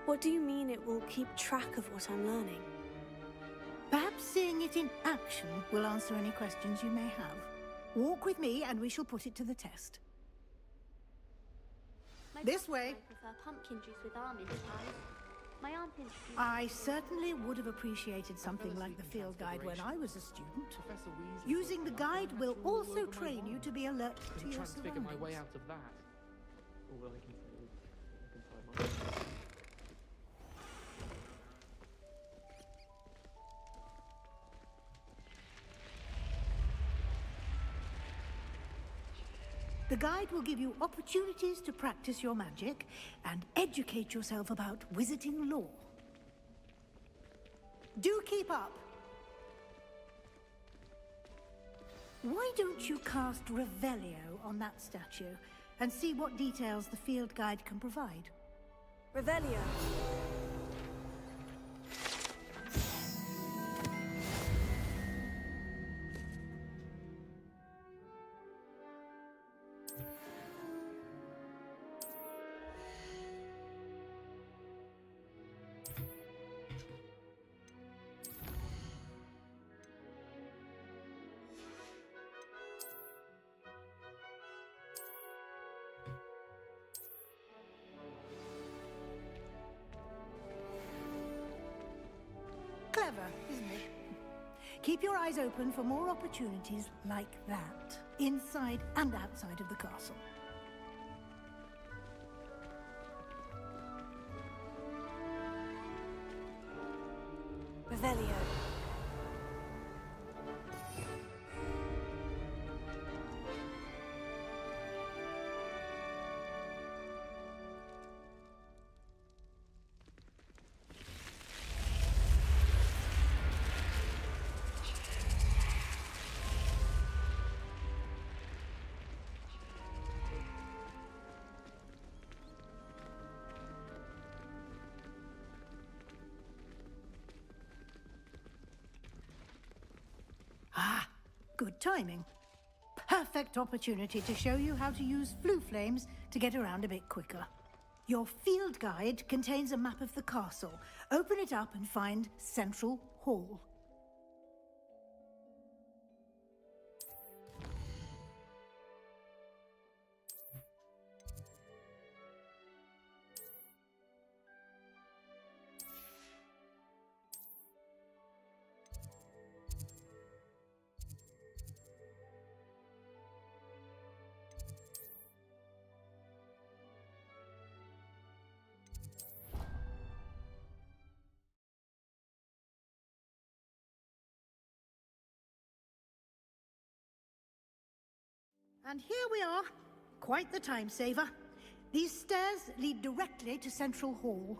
what do you mean it will keep track of what I'm learning? Perhaps seeing it in action will answer any questions you may have. Walk with me and we shall put it to the test. This way. I prefer pumpkin juice with almond pies. My aunt introduced I certainly would have appreciated something like the field guide when I was a student. Using the guide will also train you to be alert to your transfigure my way surroundings. out of that. Although I can find my The guide will give you opportunities to practice your magic and educate yourself about wizarding lore. Do keep up. Why don't you cast Revelio on that statue and see what details the field guide can provide? Revelio. Clever, isn't it? Keep your eyes open for more opportunities like that, inside and outside of the castle. Revelio. Good timing. Perfect opportunity to show you how to use flue flames to get around a bit quicker. Your field guide contains a map of the castle. Open it up and find Central Hall. And here we are. Quite the time saver. These stairs lead directly to Central Hall.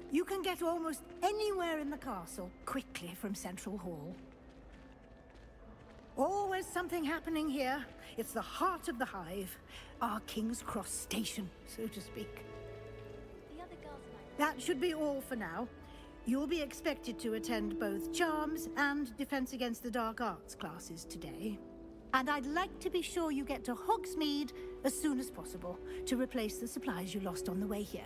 You can get almost anywhere in the castle quickly from Central Hall. Always something happening here. It's the heart of the hive. Our King's Cross station, so to speak. That should be all for now. You'll be expected to attend both Charms and Defense Against the Dark Arts classes today. And I'd like to be sure you get to Hogsmeade as soon as possible to replace the supplies you lost on the way here.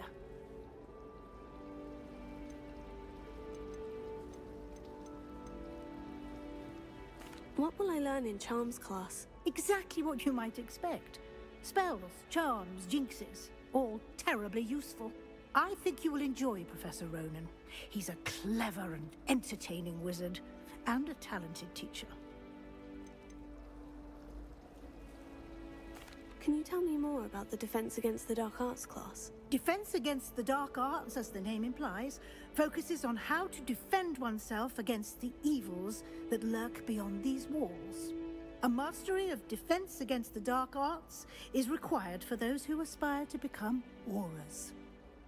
What will I learn in Charms class? Exactly what you might expect. Spells, charms, jinxes, all terribly useful. I think you will enjoy Professor Ronan. He's a clever and entertaining wizard, and a talented teacher. Can you tell me more about the Defense Against the Dark Arts class? Defense Against the Dark Arts, as the name implies, focuses on how to defend oneself against the evils that lurk beyond these walls. A mastery of Defense Against the Dark Arts is required for those who aspire to become Aurors.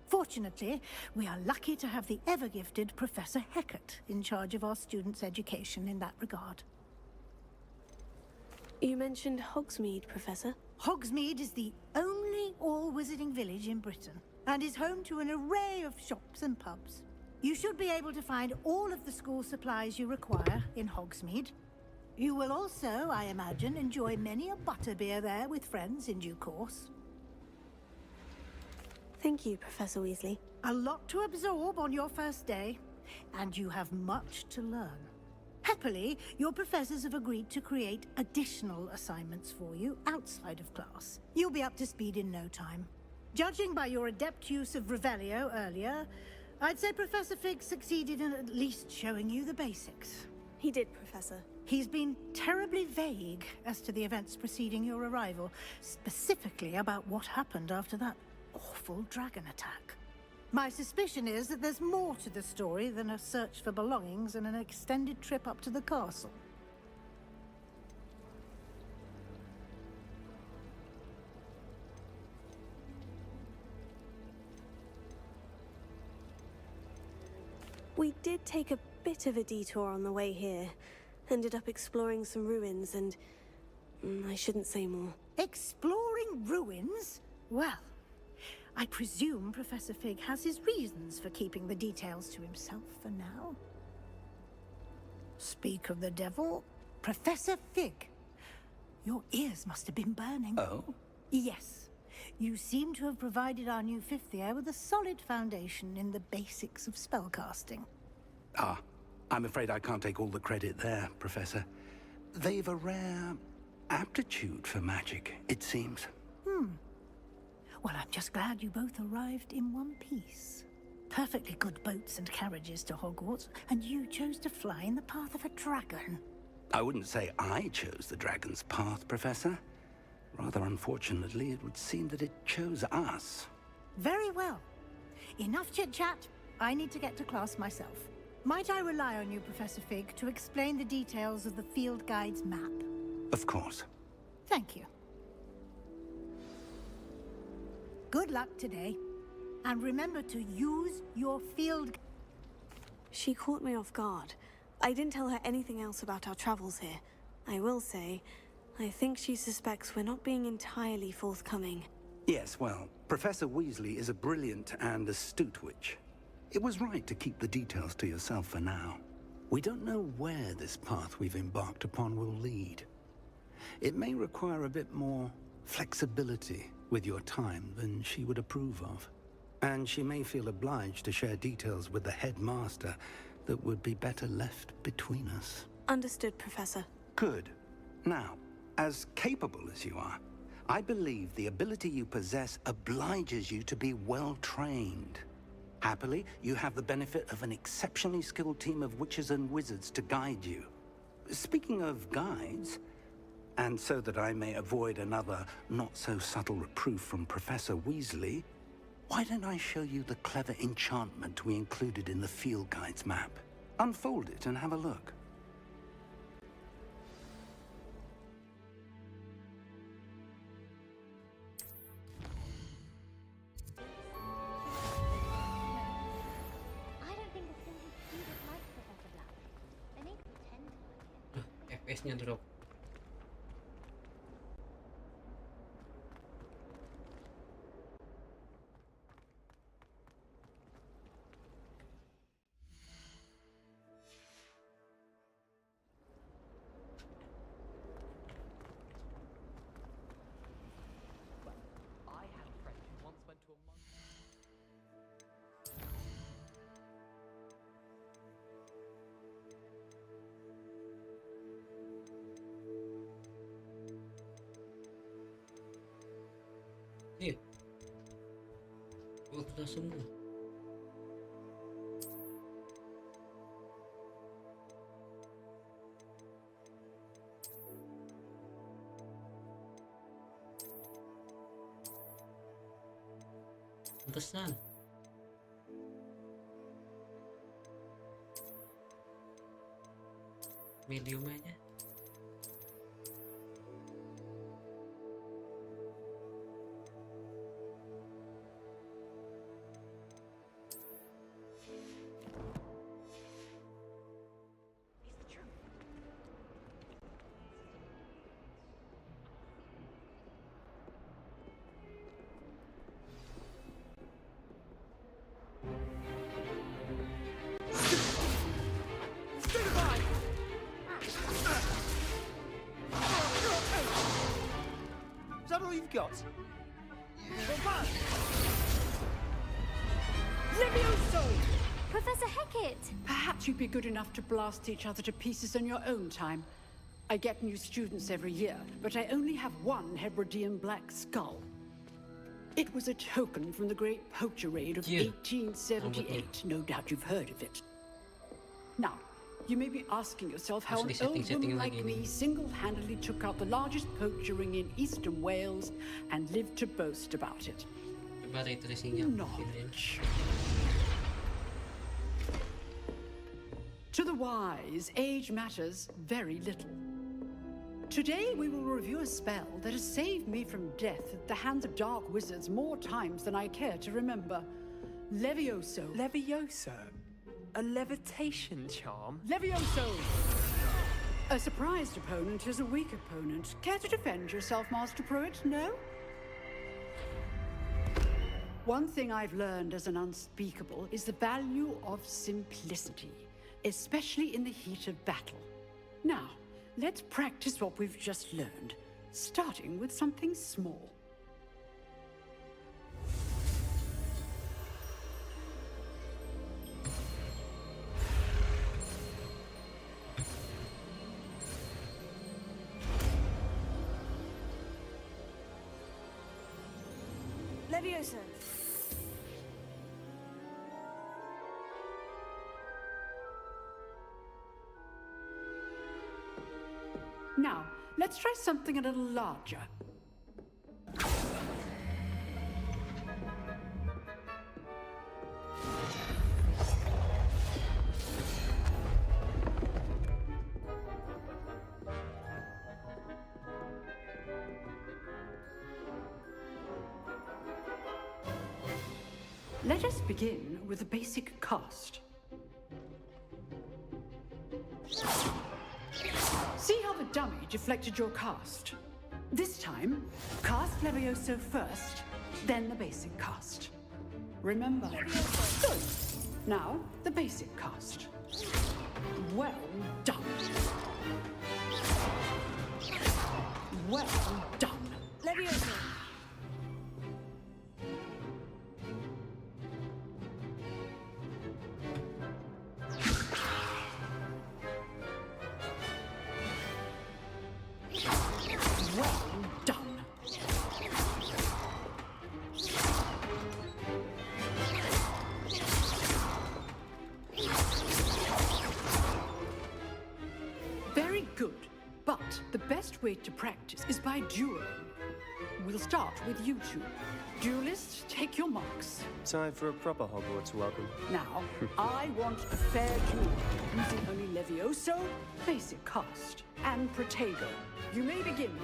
Fortunately, we are lucky to have the ever-gifted Professor Hecat in charge of our students' education in that regard. You mentioned Hogsmeade, Professor. Hogsmeade is the only all-wizarding village in Britain, and is home to an array of shops and pubs. You should be able to find all of the school supplies you require in Hogsmeade. You will also, I imagine, enjoy many a butterbeer there with friends in due course. Thank you, Professor Weasley. A lot to absorb on your first day, and you have much to learn. Happily, your professors have agreed to create additional assignments for you outside of class. You'll be up to speed in no time. Judging by your adept use of Revelio earlier, I'd say Professor Fig succeeded in at least showing you the basics. He did, Professor. He's been terribly vague as to the events preceding your arrival, specifically about what happened after that awful dragon attack. My suspicion is that there's more to the story than a search for belongings and an extended trip up to the castle. We did take a bit of a detour on the way here. Ended up exploring some ruins and... I shouldn't say more. Exploring ruins? Well, I presume Professor Fig has his reasons for keeping the details to himself for now. Speak of the devil, Professor Fig. Your ears must have been burning. Oh? Yes. You seem to have provided our new fifth year with a solid foundation in the basics of spellcasting. Ah, I'm afraid I can't take all the credit there, Professor. They've a rare aptitude for magic, it seems. Well, I'm just glad you both arrived in one piece. Perfectly good boats and carriages to Hogwarts, and you chose to fly in the path of a dragon. I wouldn't say I chose the dragon's path, Professor. Rather unfortunately, it would seem that it chose us. Very well. Enough chit-chat. I need to get to class myself. Might I rely on you, Professor Fig, to explain the details of the field guide's map? Of course. Thank you. Good luck today. And remember to use your field... She caught me off guard. I didn't tell her anything else about our travels here. I will say, I think she suspects we're not being entirely forthcoming. Yes, well, Professor Weasley is a brilliant and astute witch. It was right to keep the details to yourself for now. We don't know where this path we've embarked upon will lead. It may require a bit more flexibility with your time than she would approve of. And she may feel obliged to share details with the headmaster that would be better left between us. Understood, Professor. Good. Now, as capable as you are, I believe the ability you possess obliges you to be well trained. Happily, you have the benefit of an exceptionally skilled team of witches and wizards to guide you. Speaking of guides, and so that I may avoid another not-so-subtle reproof from Professor Weasley, why don't I show you the clever enchantment we included in the field guide's map? Unfold it and have a look. I don't think a single student likes Professor Black. They make pretend to like him. FPS-nya drop. I had a friend who once went to a monk. Ultra semua. Pantesan. Medium aja. Is that all you've got? Levioso! Professor Hecat! Perhaps you'd be good enough to blast each other to pieces in your own time. I get new students every year, but I only have one Hebridean black skull. It was a token from the Great Poacher Raid of 1878. No doubt you've heard of it. Now, you may be asking yourself how an old woman like me single-handedly took out the largest poacher ring in eastern Wales and lived to boast about it. Knowledge. To the wise, age matters very little. Today we will review a spell that has saved me from death at the hands of dark wizards more times than I care to remember. Levioso. Levioso? A levitation charm? Levioso! A surprised opponent is a weak opponent. Care to defend yourself, Master Pruitt? No? One thing I've learned as an unspeakable is the value of simplicity, especially in the heat of battle. Now, let's practice what we've just learned, starting with something small. Levioso. Now, let's try something a little larger. Let us begin with a basic cast. See how the dummy deflected your cast? This time, cast Levioso first, then the basic cast. Remember? Good. Now, the basic cast. Well done. Well done. Leviosa. Well done. Very good. But the best way to practice is by dueling. We'll start with you two. Duelists, take your marks. Time for a proper Hogwarts welcome. Now, I want a fair duel, using only Levioso, basic cast, and Protego. You may begin.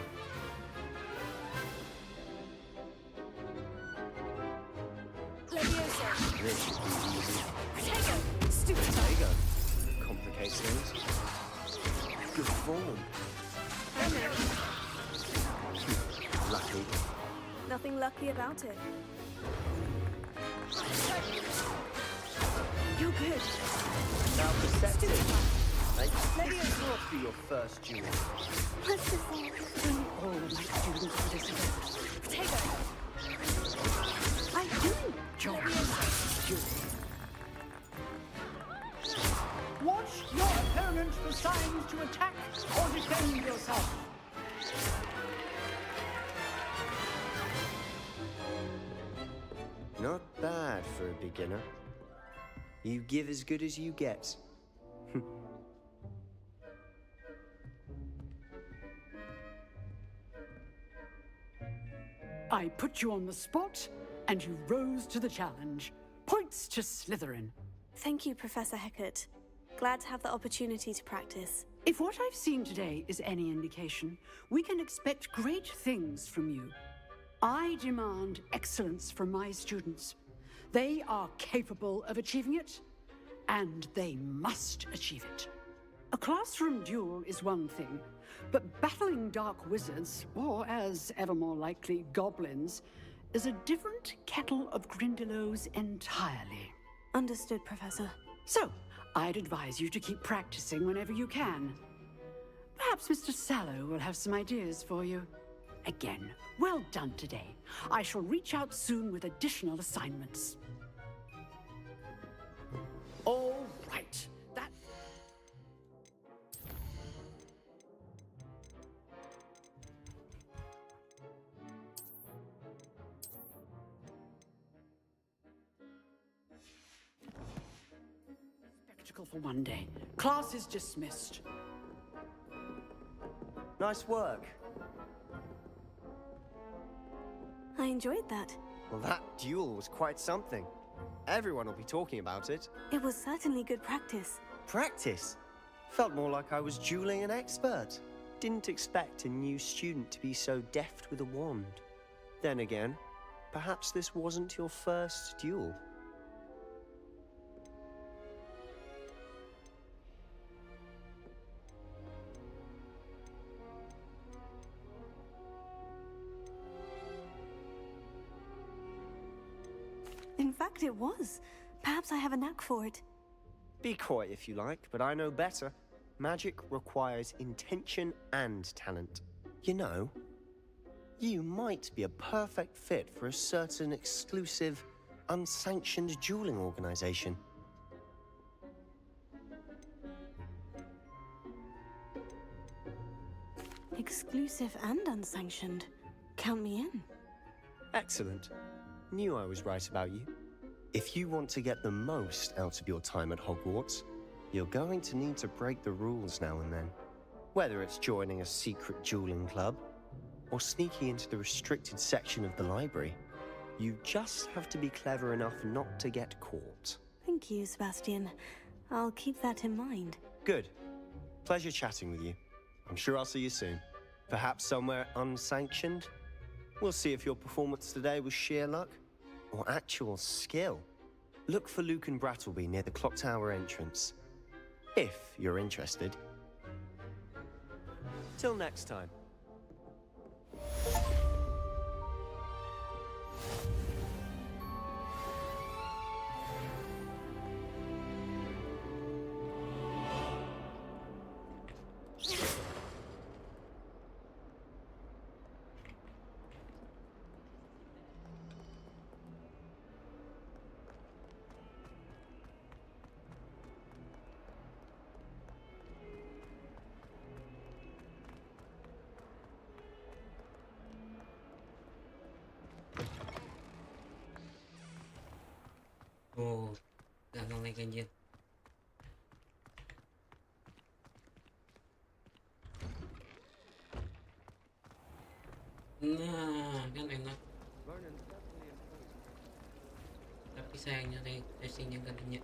Leviosa. This should be easy. Protego. Stupid. Protego. Complicates things. Good form. Lucky. Nothing lucky about it. You're good. Now perceptive. Right? Leviosa. This must be your first duel. What's this all? All my students for this event. Protego. I do. John, watch your opponent for signs to attack or defend yourself. Not bad for a beginner. You give as good as you get. I put you on the spot, and you rose to the challenge. Points to Slytherin. Thank you, Professor Hecat. Glad to have the opportunity to practice. If what I've seen today is any indication, we can expect great things from you. I demand excellence from my students. They are capable of achieving it, and they must achieve it. A classroom duel is one thing, but battling dark wizards, or as ever more likely, goblins, is a different kettle of Grindylows entirely. Understood, Professor. So, I'd advise you to keep practicing whenever you can. Perhaps Mr. Sallow will have some ideas for you. Again, well done today. I shall reach out soon with additional assignments. All right. That... Spectacle for one day. Class is dismissed. Nice work. I enjoyed that. Well, that duel was quite something. Everyone will be talking about it. It was certainly good practice. Practice? Felt more like I was dueling an expert. Didn't expect a new student to be so deft with a wand. Then again, perhaps this wasn't your first duel. In fact, it was. Perhaps I have a knack for it. Be coy if you like, but I know better. Magic requires intention and talent. You know, you might be a perfect fit for a certain exclusive, unsanctioned dueling organization. Exclusive and unsanctioned. Count me in. Excellent. Knew I was right about you. If you want to get the most out of your time at Hogwarts, you're going to need to break the rules now and then. Whether it's joining a secret dueling club, or sneaking into the restricted section of the library, you just have to be clever enough not to get caught. Thank you, Sebastian. I'll keep that in mind. Good. Pleasure chatting with you. I'm sure I'll see you soon. Perhaps somewhere unsanctioned? We'll see if your performance today was sheer luck or actual skill. Look for Luke and Brattleby near the clock tower entrance, if you're interested. Till next time. nge-lag anjir. Nah, kan enak. Tapi sayangnya ray tracingnya gak bisa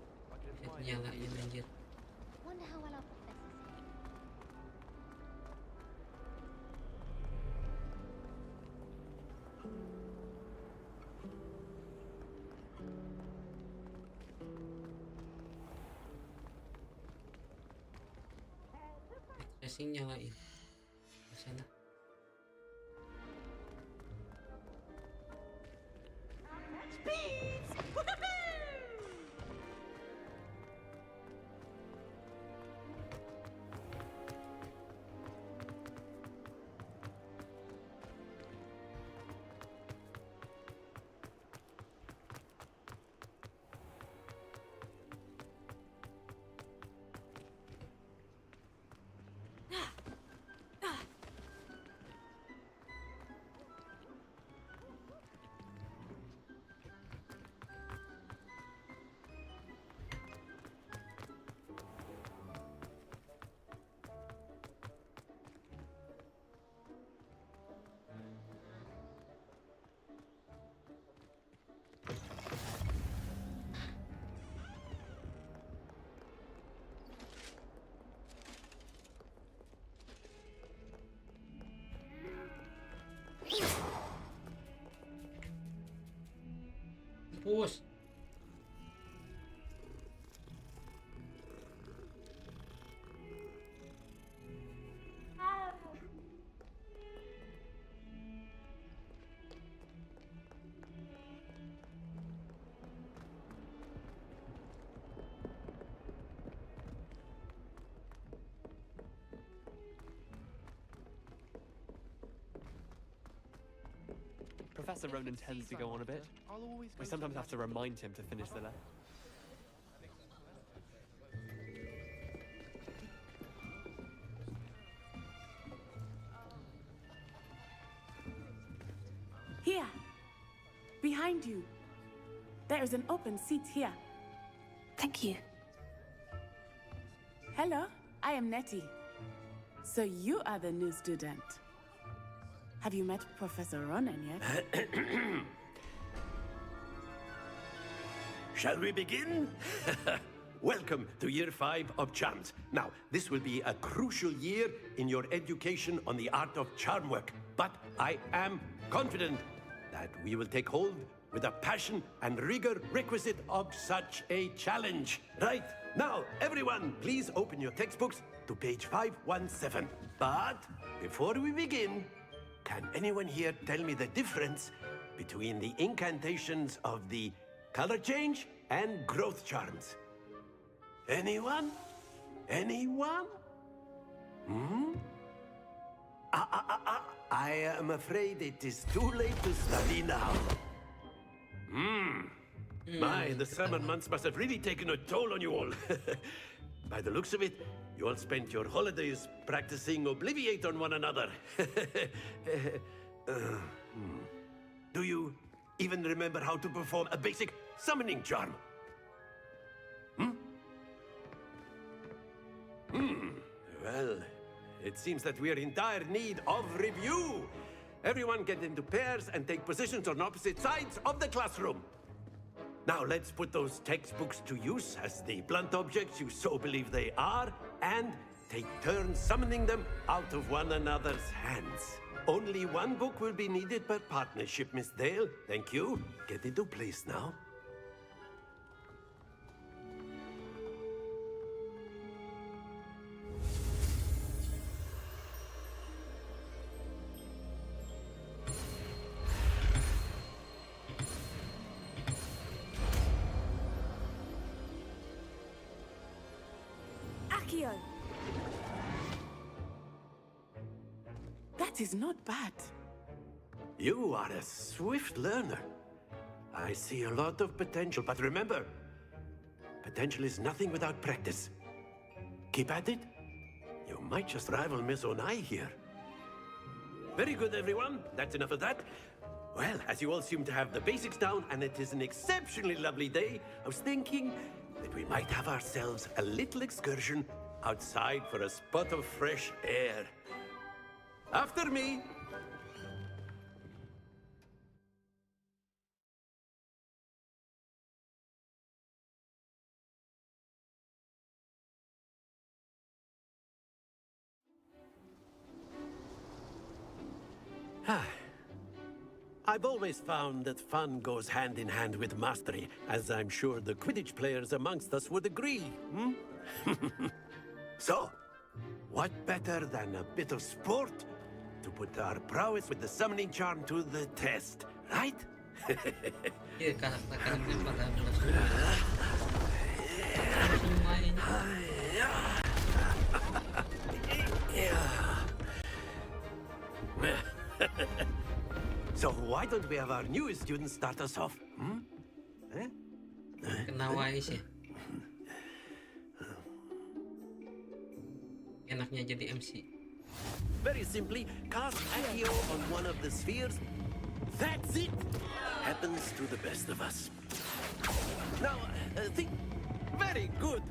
dinyalain anjir. Wonder how well our professor's here. Tracing nyalain. Sana. Push. Professor Ronan tends to go on a bit. We sometimes have to remind him to finish the lesson. Here, behind you. There is an open seat here. Thank you. Hello, I am Nettie. So you are the new student. Have you met Professor Ronan yet? Shall we begin? Welcome to Year 5 of Charms. Now, this will be a crucial year in your education on the art of charm work. But I am confident that we will take hold with the passion and rigor requisite of such a challenge. Right, now, everyone, please open your textbooks to page 517. But before we begin, can anyone here tell me the difference between the incantations of the color change and growth charms? Anyone? Anyone? Hmm? I am afraid it is too late to study now. My, the summer months must have really taken a toll on you all. By the looks of it, you all spent your holidays practicing Obliviate on one another. Do you even remember how to perform a basic summoning charm? Well, it seems that we are in dire need of review. Everyone get into pairs and take positions on opposite sides of the classroom. Now let's put those textbooks to use as the blunt objects you so believe they are, and take turns summoning them out of one another's hands. Only one book will be needed per partnership, Miss Dale. Thank you. Get into place now. Akio! That is not bad. You are a swift learner. I see a lot of potential, but remember, potential is nothing without practice. Keep at it. You might just rival Miss Onai here. Very good, everyone. That's enough of that. Well, as you all seem to have the basics down, and it is an exceptionally lovely day, I was thinking that we might have ourselves a little excursion outside for a spot of fresh air. After me! I've always found that fun goes hand in hand with mastery, as I'm sure the Quidditch players amongst us would agree, hmm? So, what better than a bit of sport to put our prowess with the summoning charm to the test, right? Iya, karakter-karakter pada belas semua ini. So why don't we have our newest students start us off? Kena wise ya. Enaknya jadi MC. Very simply, cast Accio on one of the spheres. That's it! Happens to the best of us. Now, think. Very good.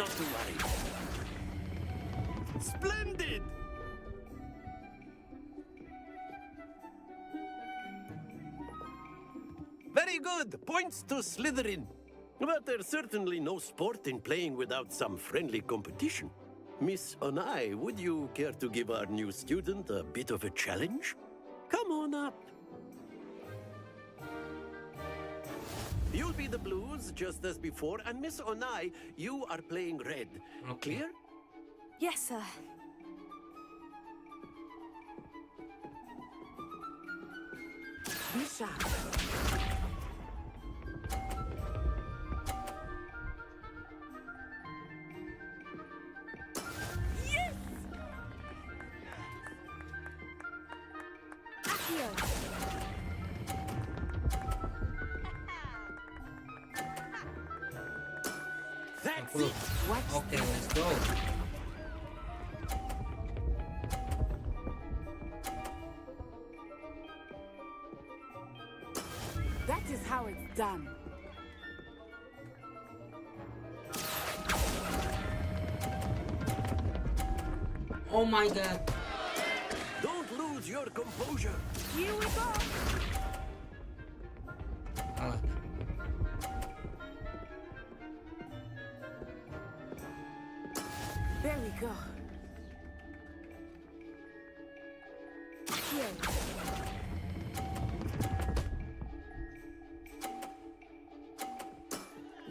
Not to worry. Splendid! Very good. Points to Slytherin. But there's certainly no sport in playing without some friendly competition. Miss Onai, would you care to give our new student a bit of a challenge? Come on up. You'll be the blues, just as before, and Miss Onai, you are playing red. Clear? Yes, sir. Be sharp. Yes! Accio. That's it. Okay, let's go. That is how it's done. Oh my god. Don't lose your composure. Here we go. Kalah. There we go. Here.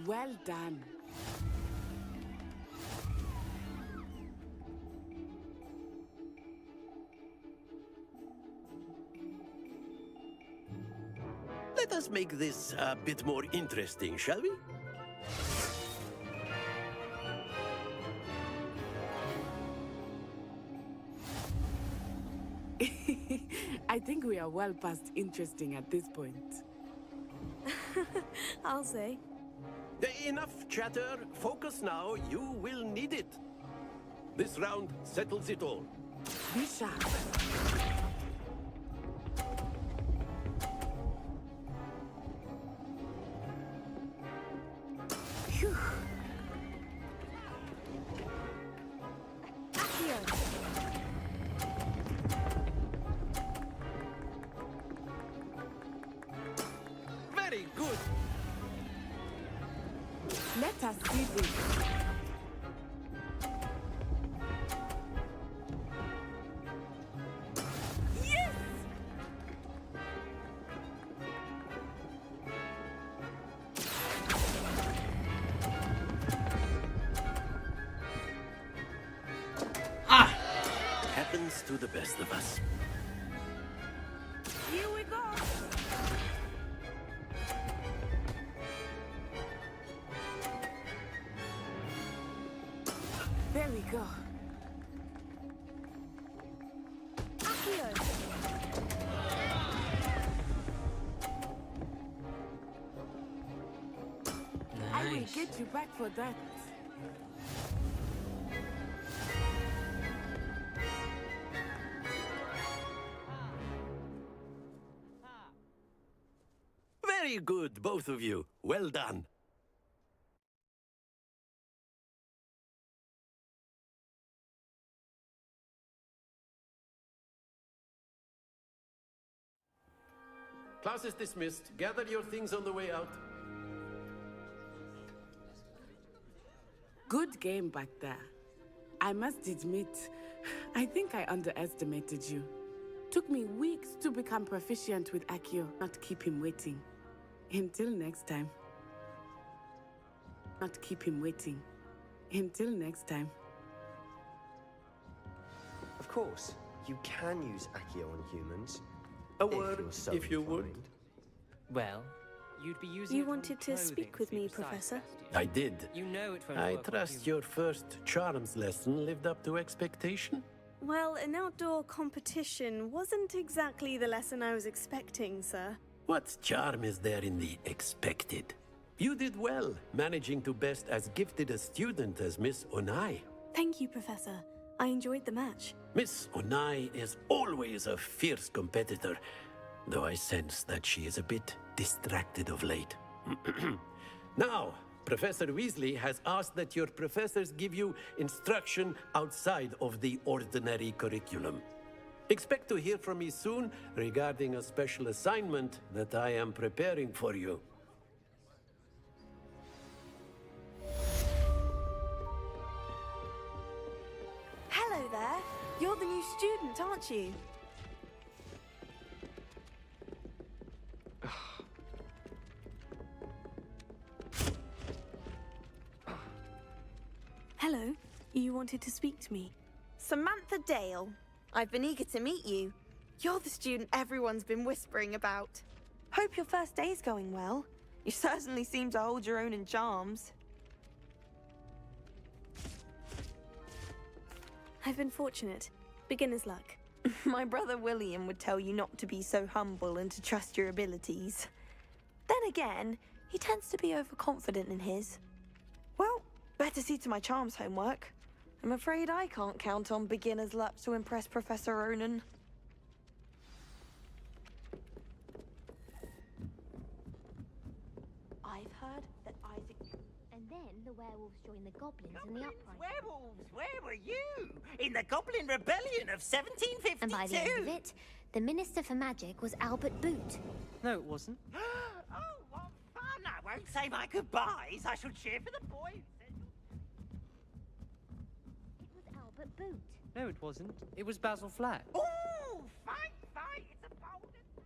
Well done. Let us make this a bit more interesting, shall we? I think we are well past interesting at this point. I'll say. Enough chatter. Focus now. You will need it. This round settles it all. Be sharp. Phew. Accio. Very good. Let us see this. Yes! Ah! Happens to the best of us. Here we go. There we go. Accio. I will Nice. get you back for that. Very good, both of you. Well done. Class is dismissed. Gather your things on the way out. Good game back there. I must admit, I think I underestimated you. Took me weeks to become proficient with Accio, not keep him waiting. Until next time. Not keep him waiting. Until next time. Of course, you can use Accio on humans. A if word, you're so if you would. inclined. Well, you'd be using You it on wanted to clothing speak with to be me, precise, Professor? I did. You know it won't I work on trust humans. your first charms lesson lived up to expectation. Well, an outdoor competition wasn't exactly the lesson I was expecting, sir. What charm is there in the expected? You did well, managing to best as gifted a student as Miss Onai. Thank you, Professor. I enjoyed the match. Miss Onai is always a fierce competitor, though I sense that she is a bit distracted of late. Now, Professor Weasley has asked that your professors give you instruction outside of the ordinary curriculum. Expect to hear from me soon regarding a special assignment that I am preparing for you. Hello there. You're the new student, aren't you? Hello. You wanted to speak to me. Samantha Dale. I've been eager to meet you. You're the student everyone's been whispering about. Hope your first day's going well. You certainly seem to hold your own in charms. I've been fortunate. Beginner's luck. My brother William would tell you not to be so humble and to trust your abilities. Then again, he tends to be overconfident in his. Well, better see to my charms homework. I'm afraid I can't count on beginner's luck to impress Professor Ronan. I've heard that Isaac... And then the werewolves joined the goblins in the uprising. Werewolves, where were you? In the Goblin Rebellion of 1752? And by the end of it, the Minister for Magic was Albert Boot. No, it wasn't. Oh, what fun! I won't say my goodbyes. I shall cheer for the boy who said... It was Albert Boot. No, it wasn't. It was Basil Flack. Oh, fight, fight! It's a bold attack.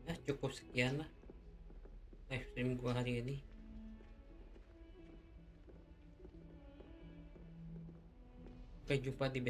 Ya cukup sekian lah live stream gua hari ini. Sampai jumpa di